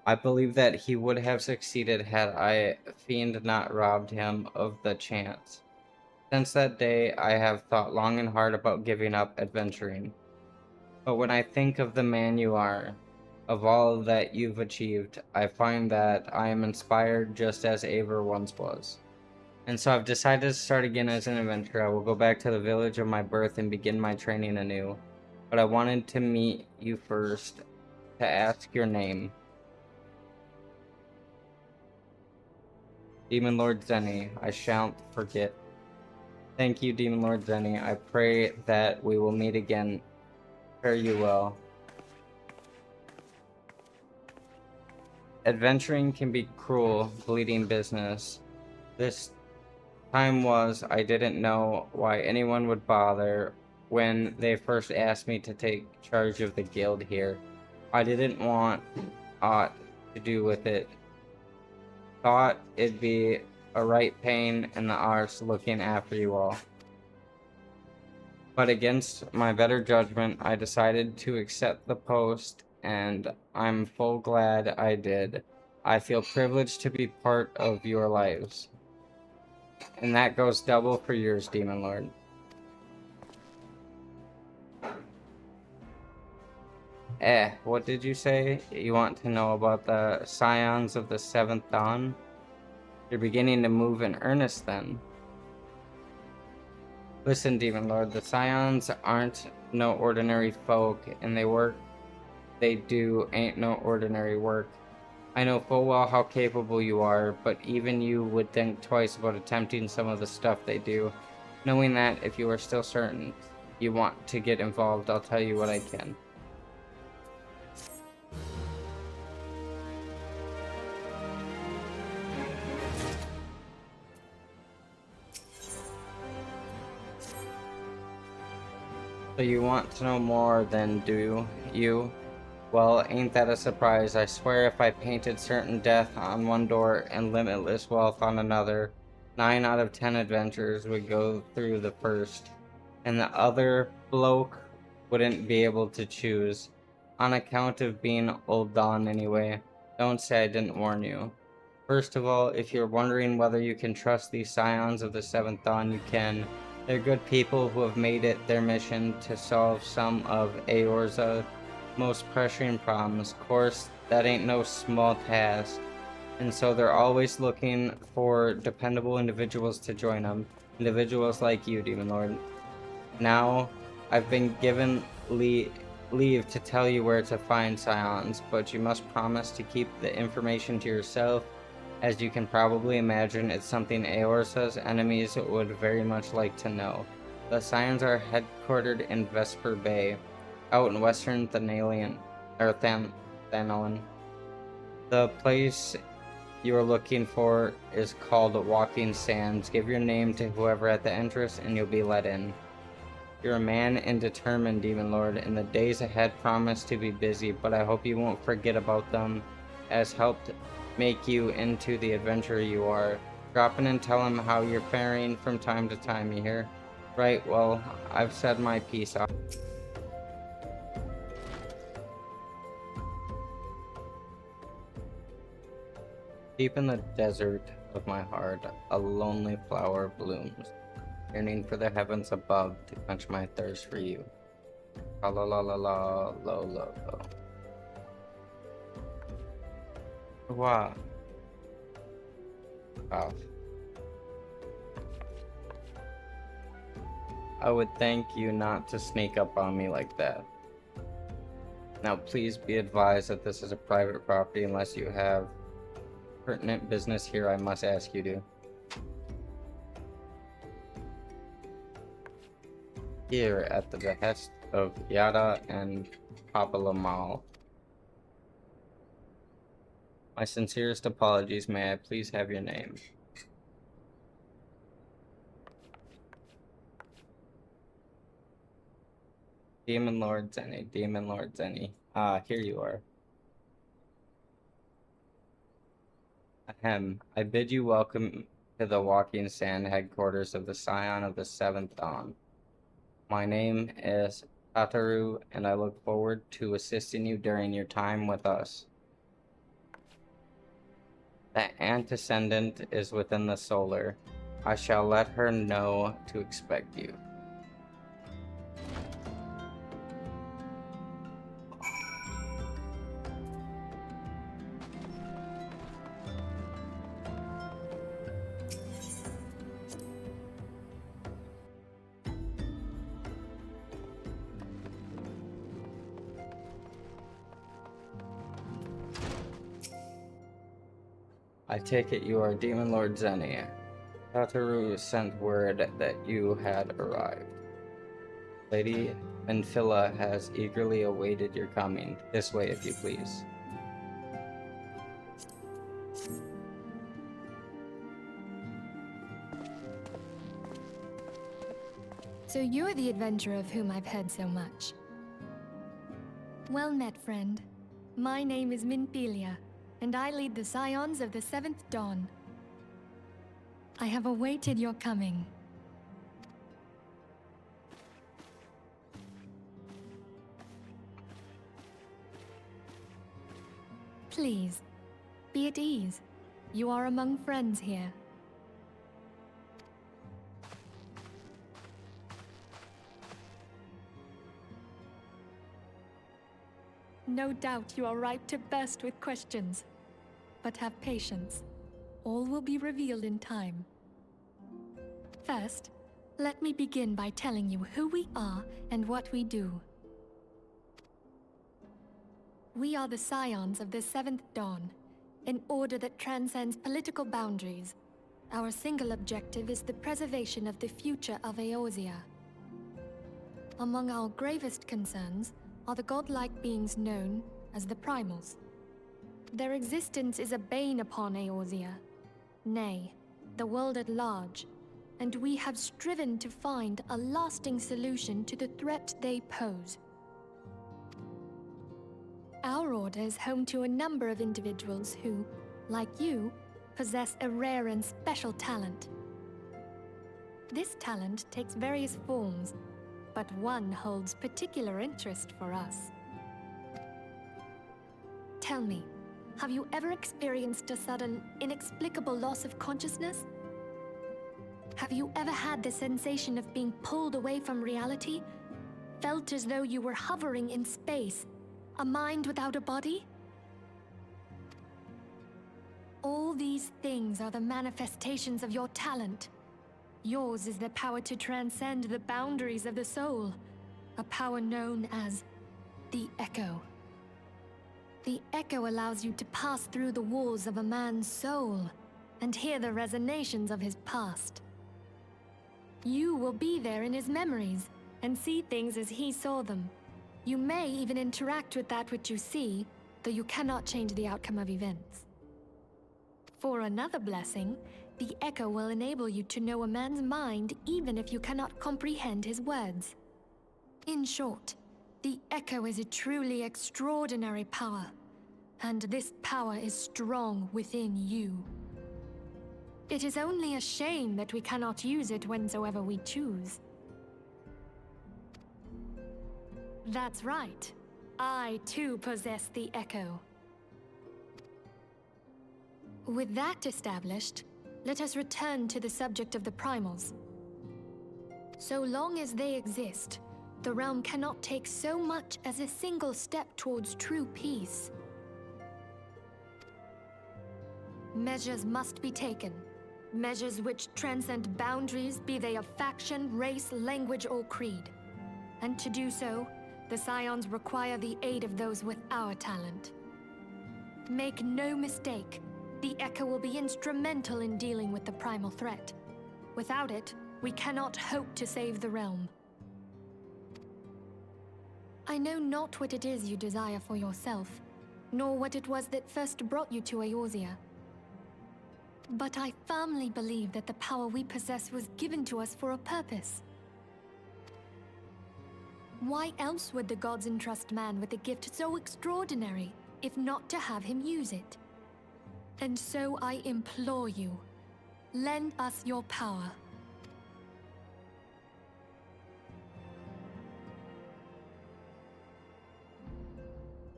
I believe that he would have succeeded had I, fiend, not robbed him of the chance. Since that day, I have thought long and hard about giving up adventuring. But when I think of the man you are, of all that you've achieved, I find that I am inspired just as Aver once was. And so I've decided to start again as an adventurer. I will go back to the village of my birth and begin my training anew. But I wanted to meet you first, to ask your name. Demon Lord Zenny, I shan't forget. Thank you, Demon Lord Zenny. I pray that we will meet again. Fare you well. Adventuring can be cruel, bleeding business. This time was, I didn't know why anyone would bother when they first asked me to take charge of the guild here. I didn't want aught to do with it. Thought it'd be a right pain in the arse looking after you all. But against my better judgment, I decided to accept the post, and I'm full glad I did. I feel privileged to be part of your lives. And that goes double for yours, Demon Lord. What did you say? You want to know about the Scions of the Seventh Dawn? You're beginning to move in earnest then. Listen, Demon Lord, the Scions aren't no ordinary folk, and they do ain't no ordinary work. I know full well how capable you are, but even you would think twice about attempting some of the stuff they do. Knowing that, if you are still certain you want to get involved, I'll tell you what I can. So you want to know more than do you? Well, ain't that a surprise? I swear if I painted certain death on one door and limitless wealth on another, 9 out of 10 adventurers would go through the first, and the other bloke wouldn't be able to choose. On account of being old Don anyway. Don't say I didn't warn you. First of all, if you're wondering whether you can trust these scions of the 7th Dawn, you can. They're good people who have made it their mission to solve some of Eorza's most pressuring problems. Of course, that ain't no small task, and so they're always looking for dependable individuals to join them. Individuals like you, Demon Lord. Now, I've been given leave to tell you where to find scions, but you must promise to keep the information to yourself. As you can probably imagine, it's something Eorza's enemies would very much like to know. The scions are headquartered in Vesper Bay, out in western Thanalian, or Thanalan. The place you are looking for is called Walking Sands. Give your name to whoever at the entrance and you'll be let in. You're a man and determined, Demon Lord, and the days ahead promise to be busy, but I hope you won't forget about them, as helped make you into the adventurer you are. Drop in and tell him how you're faring from time to time, you hear? Right, well, I've said my piece. Deep in the desert of my heart, a lonely flower blooms, yearning for the heavens above to quench my thirst for you. La la la la la, lo lo lo. Wow. Wow. I would thank you not to sneak up on me like that. Now please be advised that this is a private property unless you have pertinent business here I must ask you to. Here at the behest of Yada and Papa Lamal. My sincerest apologies, may I please have your name? Demon Lord Zenny, Demon Lord Zenny. Ah, here you are. Ahem, I bid you welcome to the Walking Sand headquarters of the Scion of the 7th Dawn. My name is Tataru, and I look forward to assisting you during your time with us. The antecedent is within the solar. I shall let her know to expect you. I take it you are Demon Lord Zenny. Tataru sent word that you had arrived. Lady Menphila has eagerly awaited your coming. This way, if you please. So you're the adventurer of whom I've heard so much. Well met, friend. My name is Menphilia, and I lead the Scions of the 7th Dawn. I have awaited your coming. Please, be at ease. You are among friends here. No doubt you are ripe to burst with questions. But have patience. All will be revealed in time. First, let me begin by telling you who we are and what we do. We are the Scions of the 7th Dawn, an order that transcends political boundaries. Our single objective is the preservation of the future of Eorzea. Among our gravest concerns are the godlike beings known as the Primals. Their existence is a bane upon Eorzea, nay, the world at large, and we have striven to find a lasting solution to the threat they pose. Our order is home to a number of individuals who, like you, possess a rare and special talent. This talent takes various forms, but one holds particular interest for us. Tell me, have you ever experienced a sudden, inexplicable loss of consciousness? Have you ever had the sensation of being pulled away from reality? Felt as though you were hovering in space, a mind without a body? All these things are the manifestations of your talent. Yours is the power to transcend the boundaries of the soul, a power known as the Echo. The Echo allows you to pass through the walls of a man's soul and hear the resonations of his past. You will be there in his memories and see things as he saw them. You may even interact with that which you see, though you cannot change the outcome of events. For another blessing, the Echo will enable you to know a man's mind even if you cannot comprehend his words. In short, the Echo is a truly extraordinary power, and this power is strong within you. It is only a shame that we cannot use it whensoever we choose. That's right. I too possess the Echo. With that established, let us return to the subject of the primals. So long as they exist, the realm cannot take so much as a single step towards true peace. Measures must be taken. Measures which transcend boundaries, be they of faction, race, language, or creed. And to do so, the Scions require the aid of those with our talent. Make no mistake, the Echo will be instrumental in dealing with the primal threat. Without it, we cannot hope to save the realm. I know not what it is you desire for yourself, nor what it was that first brought you to Eorzea. But I firmly believe that the power we possess was given to us for a purpose. Why else would the gods entrust man with a gift so extraordinary, if not to have him use it? And so I implore you, lend us your power.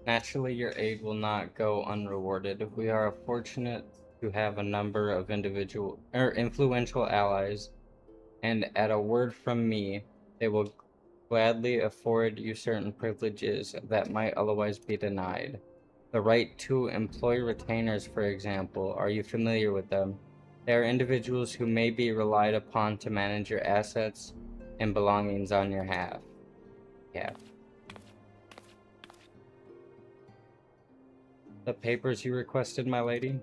Naturally, your aid will not go unrewarded. We are fortunate to have a number of influential allies, and at a word from me, they will gladly afford you certain privileges that might otherwise be denied. The right to employ retainers, for example, are you familiar with them? They are individuals who may be relied upon to manage your assets and belongings on your behalf. The papers you requested, my lady?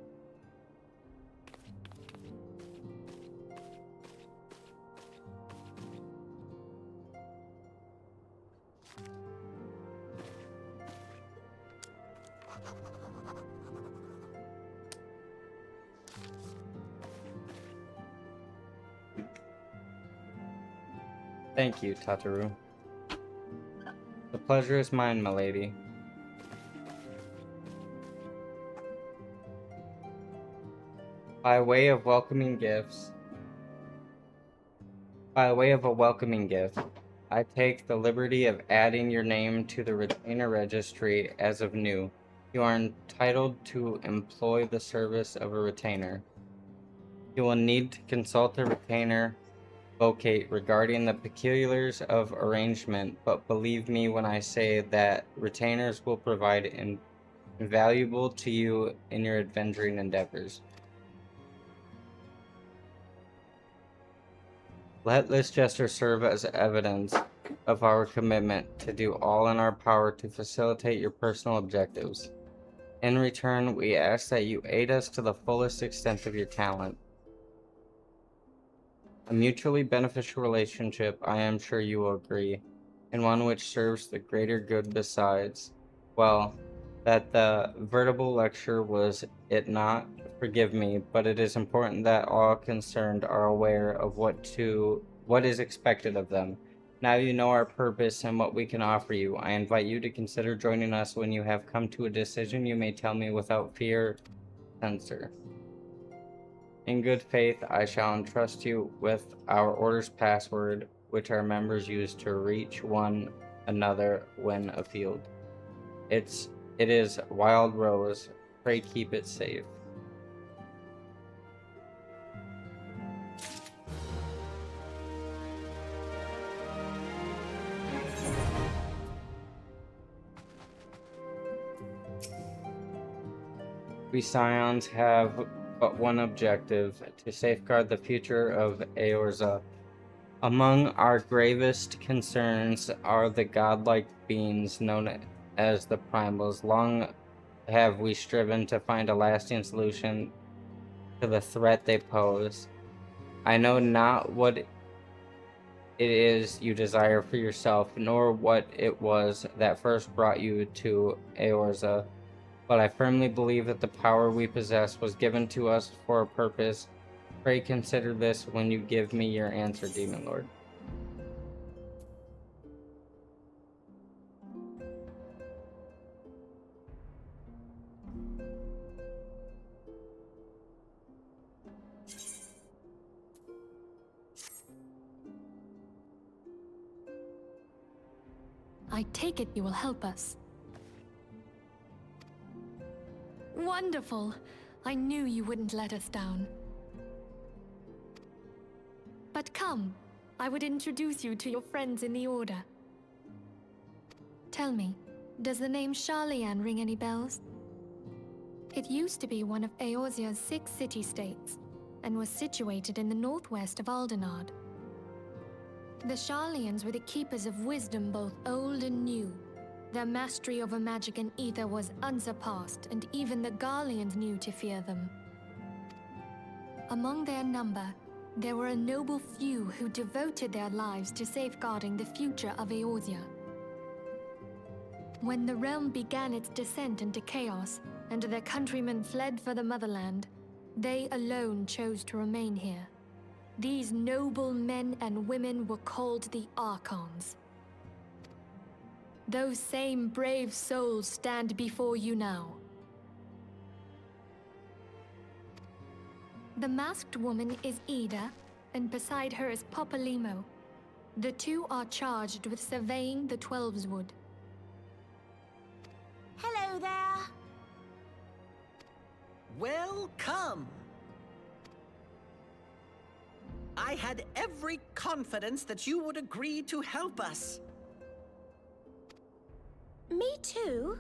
Thank you, Tataru. The pleasure is mine, my lady. By way of a welcoming gift, I take the liberty of adding your name to the retainer registry as of new. You are entitled to employ the service of a retainer. You will need to consult a retainer vocate regarding the particulars of arrangement, but believe me when I say that retainers will provide invaluable to you in your adventuring endeavors. Let this gesture serve as evidence of our commitment to do all in our power to facilitate your personal objectives. In return, we ask that you aid us to the fullest extent of your talent. A mutually beneficial relationship, I am sure you will agree, and one which serves the greater good besides. Well, that the veritable lecture was it not, forgive me, but it is important that all concerned are aware of what is expected of them. Now you know our purpose and what we can offer you. I invite you to consider joining us when you have come to a decision. You may tell me without fear, censor. In good faith, I shall entrust you with our order's password, which our members use to reach one another when afield. It is Wild Rose. Pray keep it safe. We Scions have but one objective: to safeguard the future of Eorza. Among our gravest concerns are the godlike beings known as the Primals. Long have we striven to find a lasting solution to the threat they pose. I know not what it is you desire for yourself, nor what it was that first brought you to Eorza, but I firmly believe that the power we possess was given to us for a purpose. Pray consider this when you give me your answer, Demon Lord. I take it you will help us. Wonderful! I knew you wouldn't let us down. But come, I would introduce you to your friends in the Order. Tell me, does the name Sharlayan ring any bells? It used to be one of Eorzea's 6 city-states, and was situated in the northwest of Aldenard. The Sharlayans were the keepers of wisdom both old and new. Their mastery over magic and ether was unsurpassed, and even the Garleans knew to fear them. Among their number, there were a noble few who devoted their lives to safeguarding the future of Eorzea. When the realm began its descent into chaos, and their countrymen fled for the motherland, they alone chose to remain here. These noble men and women were called the Archons. Those same brave souls stand before you now. The masked woman is Ida, and beside her is Popolimo. The two are charged with surveying the Twelveswood. Hello there. Welcome! I had every confidence that you would agree to help us. Me too.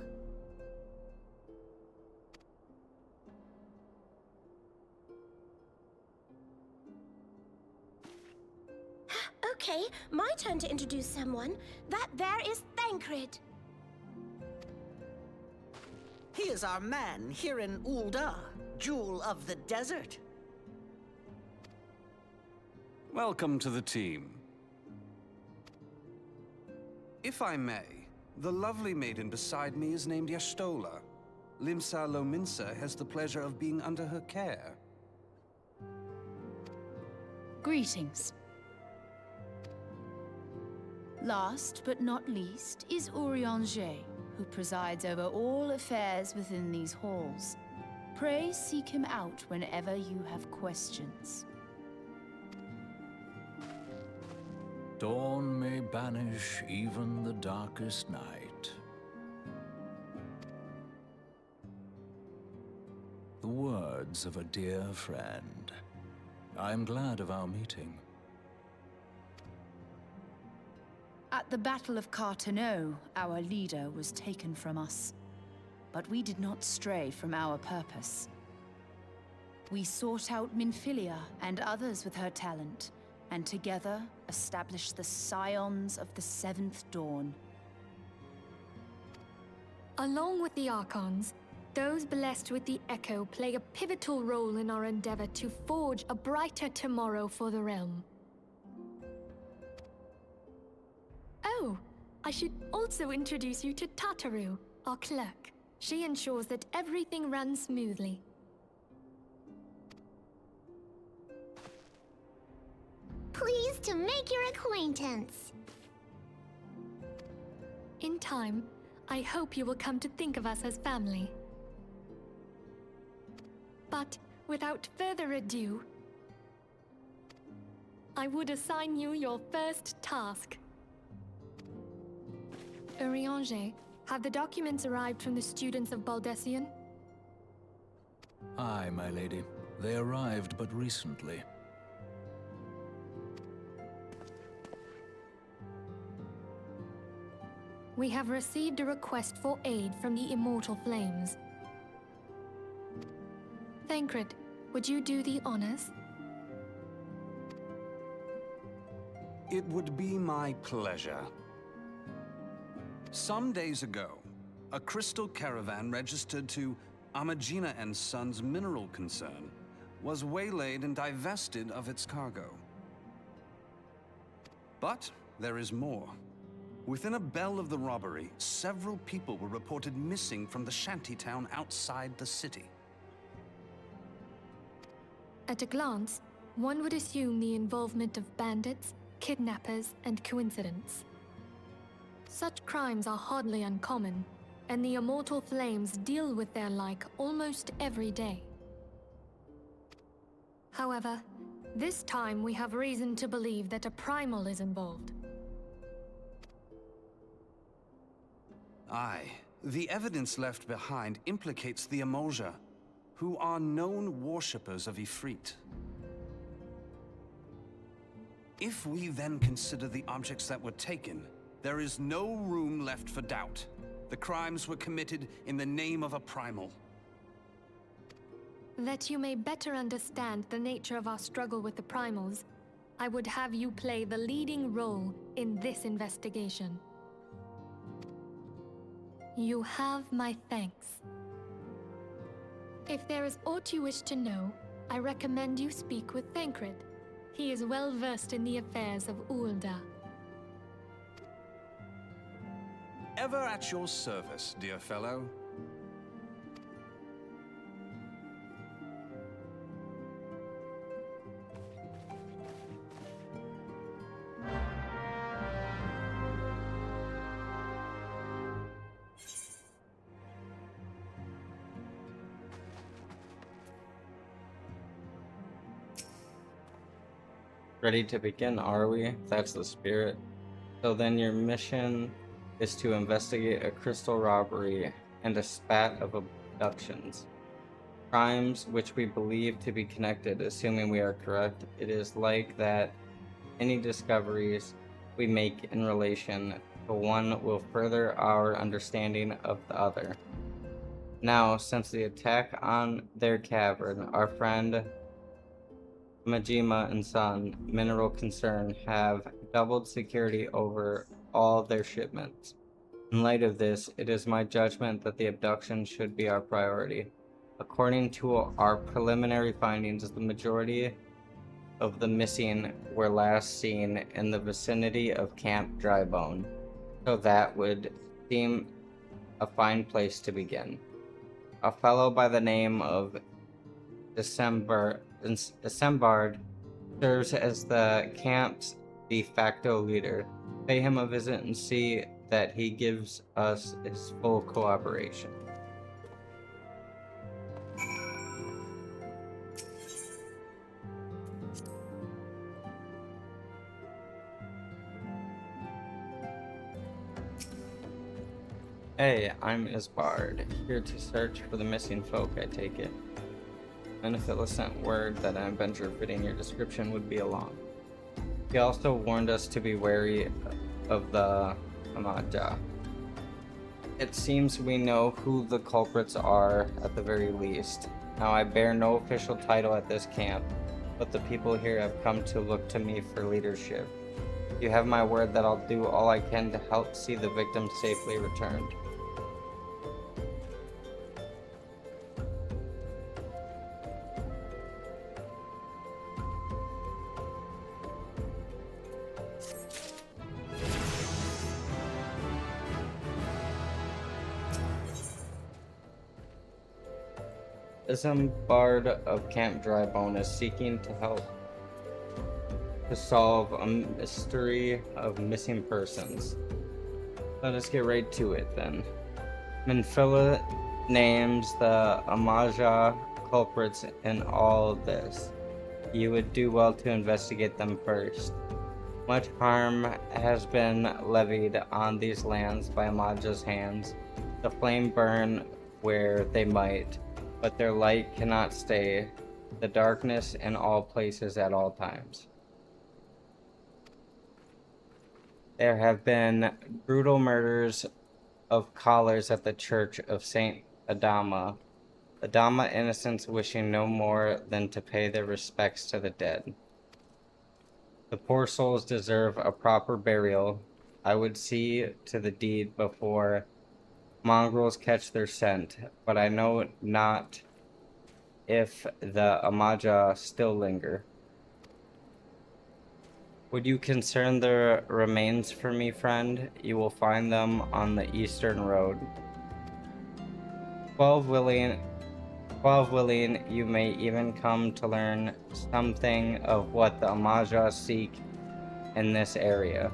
Okay, my turn to introduce someone. That there is Thancred. He is our man here in Ul'dah, Jewel of the Desert. Welcome to the team. If I may, the lovely maiden beside me is named Y'shtola. Limsa Lominsa has the pleasure of being under her care. Greetings. Last but not least is Urianger, who presides over all affairs within these halls. Pray seek him out whenever you have questions. Dawn may banish even the darkest night. The words of a dear friend. I'm glad of our meeting. At the Battle of Carteneau, our leader was taken from us. But we did not stray from our purpose. We sought out Minfilia and others with her talent, and together established the Scions of the 7th Dawn. Along with the Archons, those blessed with the Echo play a pivotal role in our endeavor to forge a brighter tomorrow for the realm. Oh, I should also introduce you to Tataru, our clerk. She ensures that everything runs smoothly. Pleased to make your acquaintance. in time, I hope you will come to think of us as family. But without further ado, I would assign you your first task. Urianger, have the documents arrived from the students of Baldessian? Aye, my lady. They arrived but recently. We have received a request for aid from the Immortal Flames. Thancred, would you do the honors? It would be my pleasure. Some days ago, a crystal caravan registered to Amagina and Sons mineral concern was waylaid and divested of its cargo. But there is more. Within a bell of the robbery, several people were reported missing from the shantytown outside the city. At a glance, one would assume the involvement of bandits, kidnappers, and coincidence. Such crimes are hardly uncommon, and the Immortal Flames deal with their like almost every day. However, this time we have reason to believe that a primal is involved. Aye, the evidence left behind implicates the Emolja, who are known worshippers of Ifrit. If we then consider the objects that were taken, there is no room left for doubt. The crimes were committed in the name of a primal. That you may better understand the nature of our struggle with the primals, I would have you play the leading role in this investigation. You have my thanks. If there is aught you wish to know, I recommend you speak with Thancred. He is well versed in the affairs of Ul'dah. Ever at your service, dear fellow. Ready to begin, are we? That's the spirit. So then your mission is to investigate a crystal robbery and a spat of abductions. Crimes which we believe to be connected, assuming we are correct. It is like that any discoveries we make in relation to one will further our understanding of the other. Now, since the attack on their cavern, our friend Majima and Son, Mineral Concern, have doubled security over all their shipments. In light of this, it is my judgment that the abduction should be our priority. According to our preliminary findings, the majority of the missing were last seen in the vicinity of Camp Drybone, so that would seem a fine place to begin. A fellow by the name of Decembard serves as the camp's de facto leader. Pay him a visit and see that he gives us his full cooperation. Hey, I'm Isbard, here to search for the missing folk, I take it. And if it sent word that an adventure fitting your description would be along. He also warned us to be wary of the Amaja. It seems we know who the culprits are at the very least. Now I bear no official title at this camp, but the people here have come to look to me for leadership. You have my word that I'll do all I can to help see the victims safely returned. Isambard of Camp Drybone is seeking to help to solve a mystery of missing persons. Let us get right to it then. Minfilla names the Amaja culprits in all of this. You would do well to investigate them first. Much harm has been levied on these lands by Amaja's hands. The flame burn where they might, but their light cannot stay. The darkness in all places at all times. There have been brutal murders of callers at the church of Saint Adama. Adama innocents wishing no more than to pay their respects to the dead. The poor souls deserve a proper burial. I would see to the deed before mongrels catch their scent, but I know not if the Amaja still linger. Would you concern the remains for me, friend? You will find them on the eastern road. 12 willing, you may even come to learn something of what the Amaja seek in this area.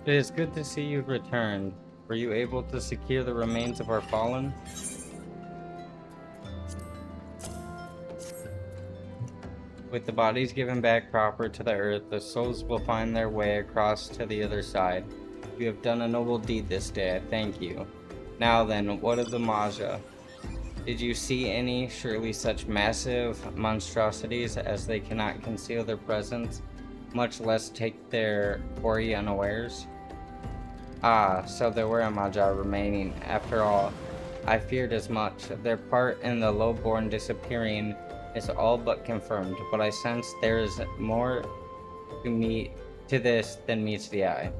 It is good to see you've returned. Were you able to secure the remains of our fallen? With the bodies given back proper to the earth, the souls will find their way across to the other side. You have done a noble deed this day, I thank you. Now then, what of the Maja? Did you see any? Surely such massive monstrosities as they cannot conceal their presence, much less take their quarry unawares? Ah, so there were Amaja remaining. After all, I feared as much. Their part in the lowborn disappearing is all but confirmed, but I sense there is more to this than meets the eye.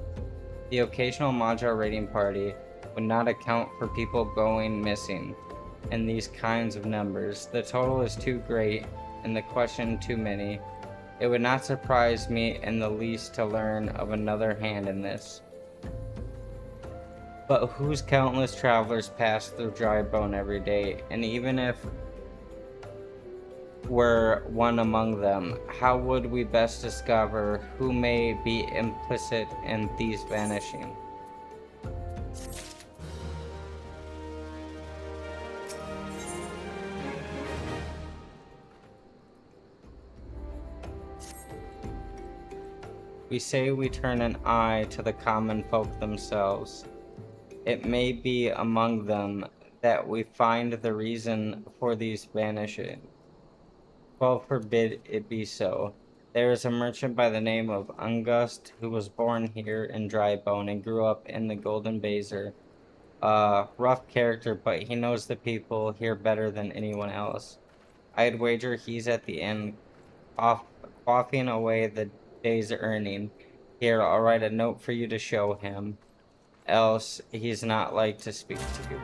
The occasional Amaja raiding party would not account for people going missing in these kinds of numbers. The total is too great, and the question too many. It would not surprise me in the least to learn of another hand in this. But whose countless travelers pass through Dry Bone every day, and even if were one among them, how would we best discover who may be implicit in these vanishing? We say we turn an eye to the common folk themselves. It may be among them that we find the reason for these vanishing. Well, forbid it be so. There is a merchant by the name of Ungust who was born here in Dry Bone and grew up in the Golden Bazer. Rough character, but he knows the people here better than anyone else. I'd wager he's at the inn, quaffing away the day's earning. Here, I'll write a note for you to show him, else he's not like to speak to you.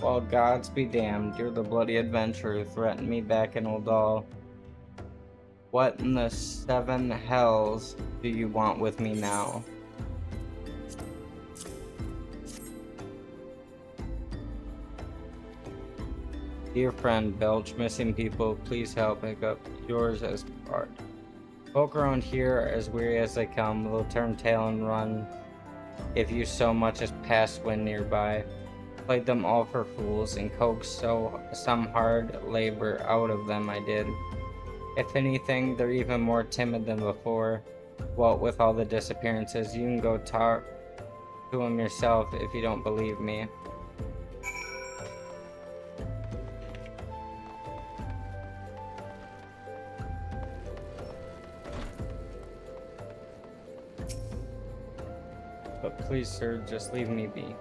Well, gods be damned, you're the bloody adventurer who threatened me back in Oldal. What in the seven hells do you want with me now? Dear friend, Belch, missing people, please help pick up yours as part. Folk around here are as weary as they come, they'll turn tail and run if you so much as pass when nearby. Played them all for fools and coaxed some hard labor out of them I did. If anything, they're even more timid than before. What with all the disappearances, you can go talk to them yourself if you don't believe me. Please, sir, just leave me be.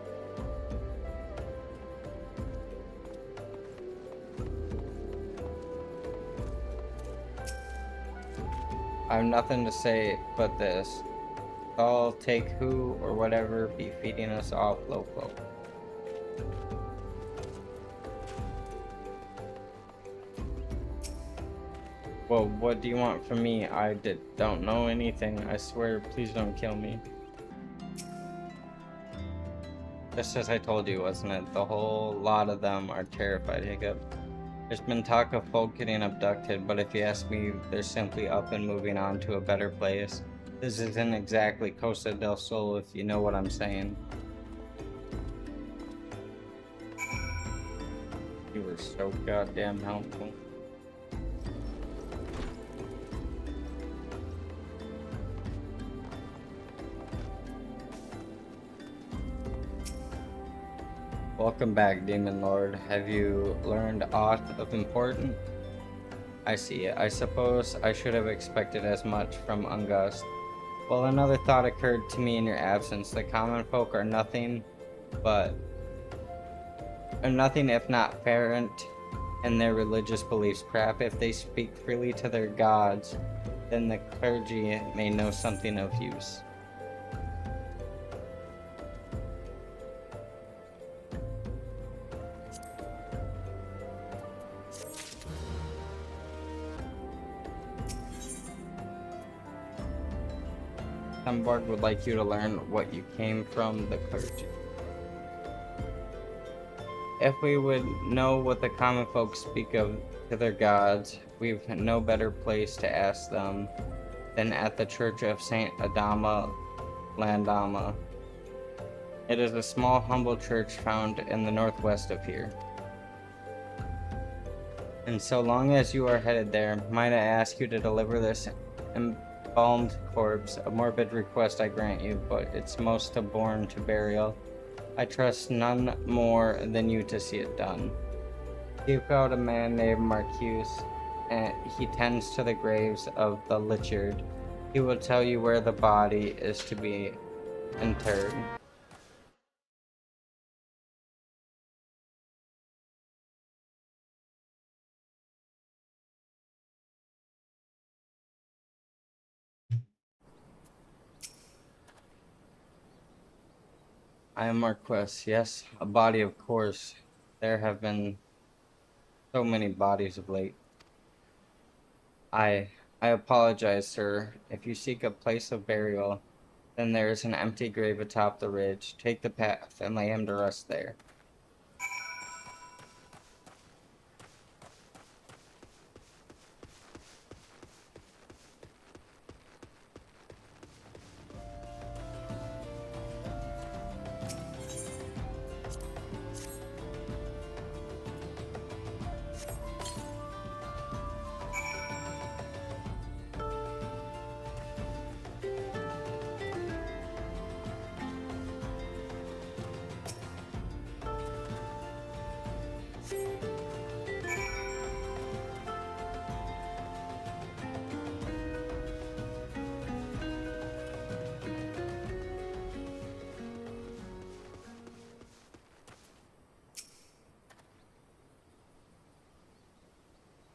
I have nothing to say but this. I'll take who or whatever be feeding us off local. Well, what do you want from me? I don't know anything. I swear, please don't kill me. Just as I told you, wasn't it? The whole lot of them are terrified, Hiccup. There's been talk of folk getting abducted, but if you ask me, they're simply up and moving on to a better place. This isn't exactly Costa del Sol, if you know what I'm saying. You were so goddamn helpful. Welcome back, Demon Lord. Have you learned aught of important? I see. I suppose I should have expected as much from Ungust. Well, another thought occurred to me in your absence. The common folk are nothing if not fervent in their religious beliefs. Perhaps if they speak freely to their gods, then the clergy may know something of use. Board would like you to learn what you came from the clergy. If we would know what the common folk speak of to their gods, we've no better place to ask them than at the church of Saint Adama Landama. It is a small, humble church found in the northwest of here. And so long as you are headed there, might I ask you to deliver this embalmed corpse? A morbid request, I grant you, but it's most abhorrent to burial. I trust none more than you to see it done. Seek out a man named Marcus, and he tends to the graves of the Lichard. He will tell you where the body is to be interred. I am Marquess. Yes, a body, of course. There have been so many bodies of late. I apologize, sir. If you seek a place of burial, then there is an empty grave atop the ridge. Take the path and lay him to rest there.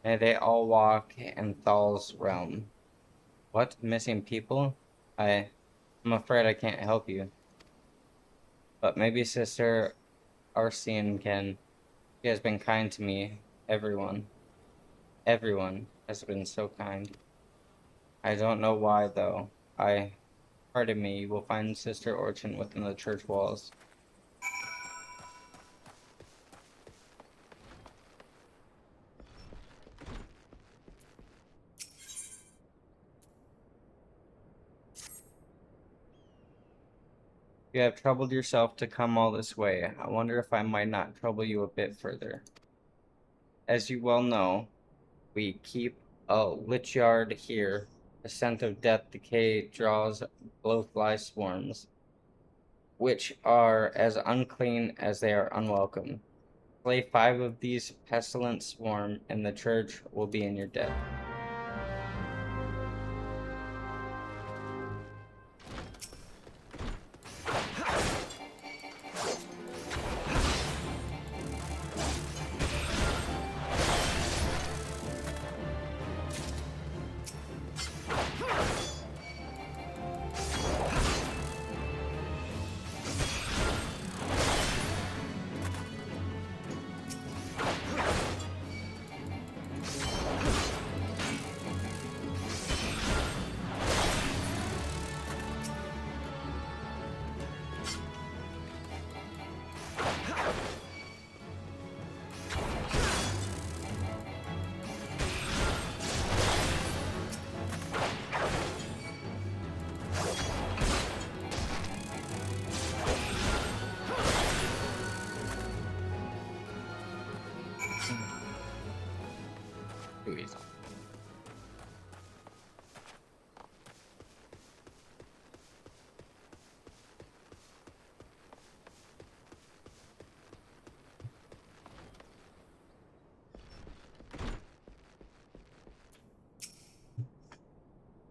May they all walk in Thal's realm. What? Missing people? I'm afraid I can't help you. But maybe Sister Arcene can. She has been kind to me. Everyone has been so kind. I don't know why, though. Pardon me, you will find Sister Orchan within the church walls. You have troubled yourself to come all this way. I wonder if I might not trouble you a bit further. As you well know, we keep a lich yard here. The scent of death decay draws blowfly swarms, which are as unclean as they are unwelcome. Slay 5 of these pestilent swarm, and the church will be in your debt. Too easy.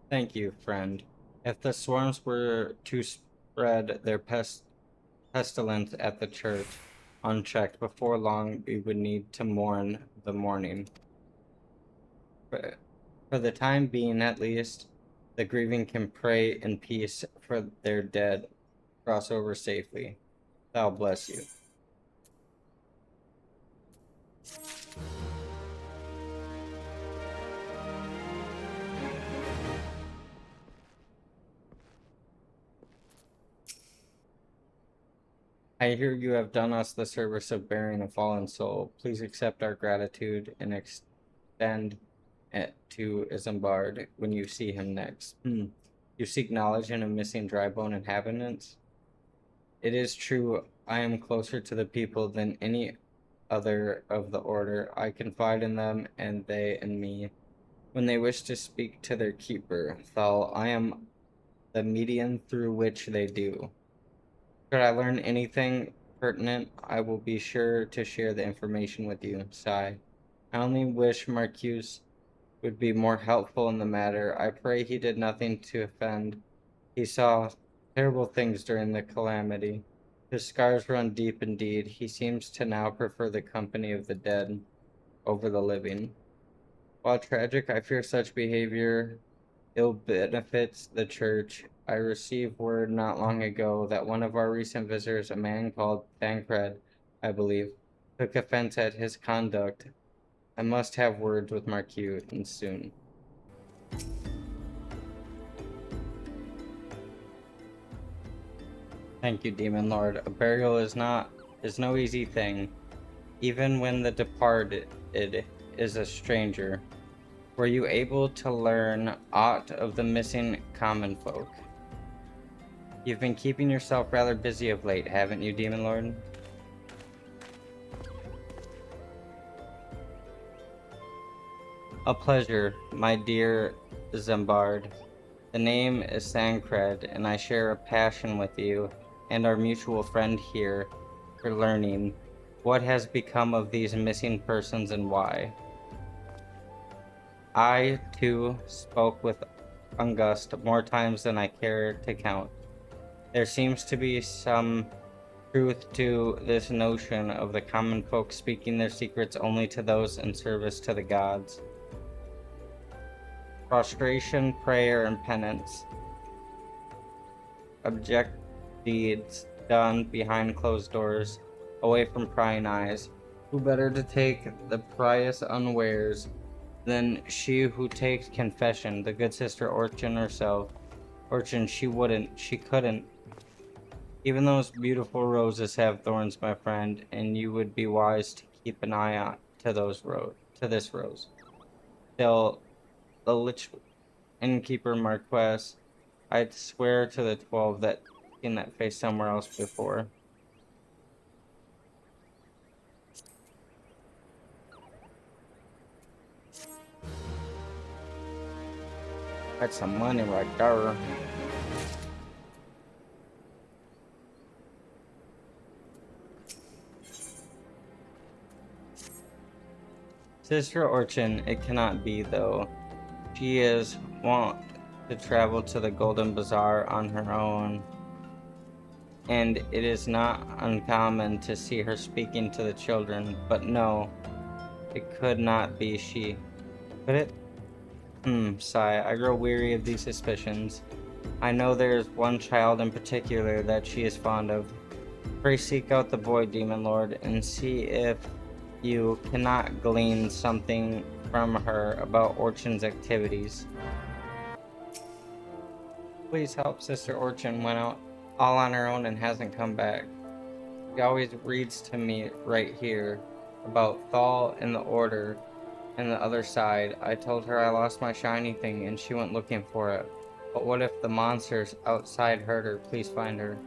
Thank you, friend. If the swarms were to spread their pestilence at the church unchecked, before long we would need to mourn the mourning. For the time being, at least, the grieving can pray in peace for their dead, cross over safely. Thou bless you. I hear you have done us the service of bearing a fallen soul. Please accept our gratitude and extend it to Isambard when you see him next. You seek knowledge in a missing dry bone inhabitants? It is true, I am closer to the people than any other of the order. I confide in them, and they in me. When they wish to speak to their keeper, Thal, I am the medium through which they do. Should I learn anything pertinent, I will be sure to share the information with you. Sigh. I only wish Marcuse would be more helpful in the matter. I pray he did nothing to offend. He saw terrible things during the calamity. His scars run deep indeed. He seems to now prefer the company of the dead over the living. While tragic, I fear such behavior ill benefits the church. I received word not long ago that one of our recent visitors, a man called Thancred, I believe, took offense at his conduct. I must have words with Marquis, and soon. Thank you, Demon Lord. A burial is no easy thing, even when the departed is a stranger. Were you able to learn aught of the missing common folk? You've been keeping yourself rather busy of late, haven't you, Demon Lord? A pleasure, my dear Zembard. The name is Sancred, and I share a passion with you and our mutual friend here for learning what has become of these missing persons and why. I, too, spoke with August more times than I care to count. There seems to be some truth to this notion of the common folk speaking their secrets only to those in service to the gods. Prostration, prayer, and penance. Abject deeds done behind closed doors, away from prying eyes. Who better to take the pious unawares than she who takes confession, the good sister Orchin herself? Orchin, she couldn't. Even those beautiful roses have thorns, my friend, and you would be wise to keep an eye on to this rose. Still, the lich innkeeper Marquess, I'd swear to the 12 that I've seen that face somewhere else before. That's some money right there. Sister Orchin, it cannot be though. She is wont to travel to the Golden Bazaar on her own, and it is not uncommon to see her speaking to the children, but no, it could not be she. Could it? Sigh, I grow weary of these suspicions. I know there is one child in particular that she is fond of. Pray seek out the boy, Demon Lord, and see if you cannot glean something from her about Orchin's activities. Please help. Sister Orchin went out all on her own and hasn't come back. She always reads to me right here about Thal and the Order and the other side. I told her I lost my shiny thing and she went looking for it. But what if the monsters outside hurt her? Please find her.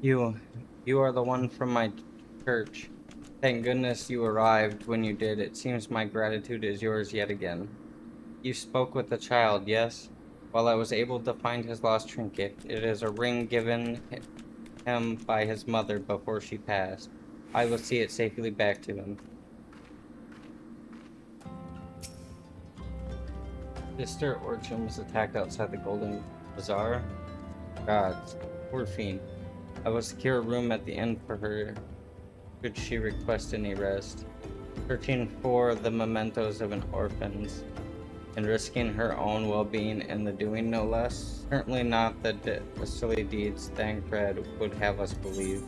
You, you are the one from my church. Thank goodness you arrived when you did. It seems my gratitude is yours yet again. You spoke with the child, yes? Well, I was able to find his lost trinket. It is a ring given him by his mother before she passed. I will see it safely back to him. Sister Orchim was attacked outside the Golden Bazaar. Gods, poor fiend. I will secure a room at the inn for her, should she request any rest. Searching for the mementos of an orphan's, and risking her own well-being in the doing no less. Certainly not the silly deeds Thancred would have us believe.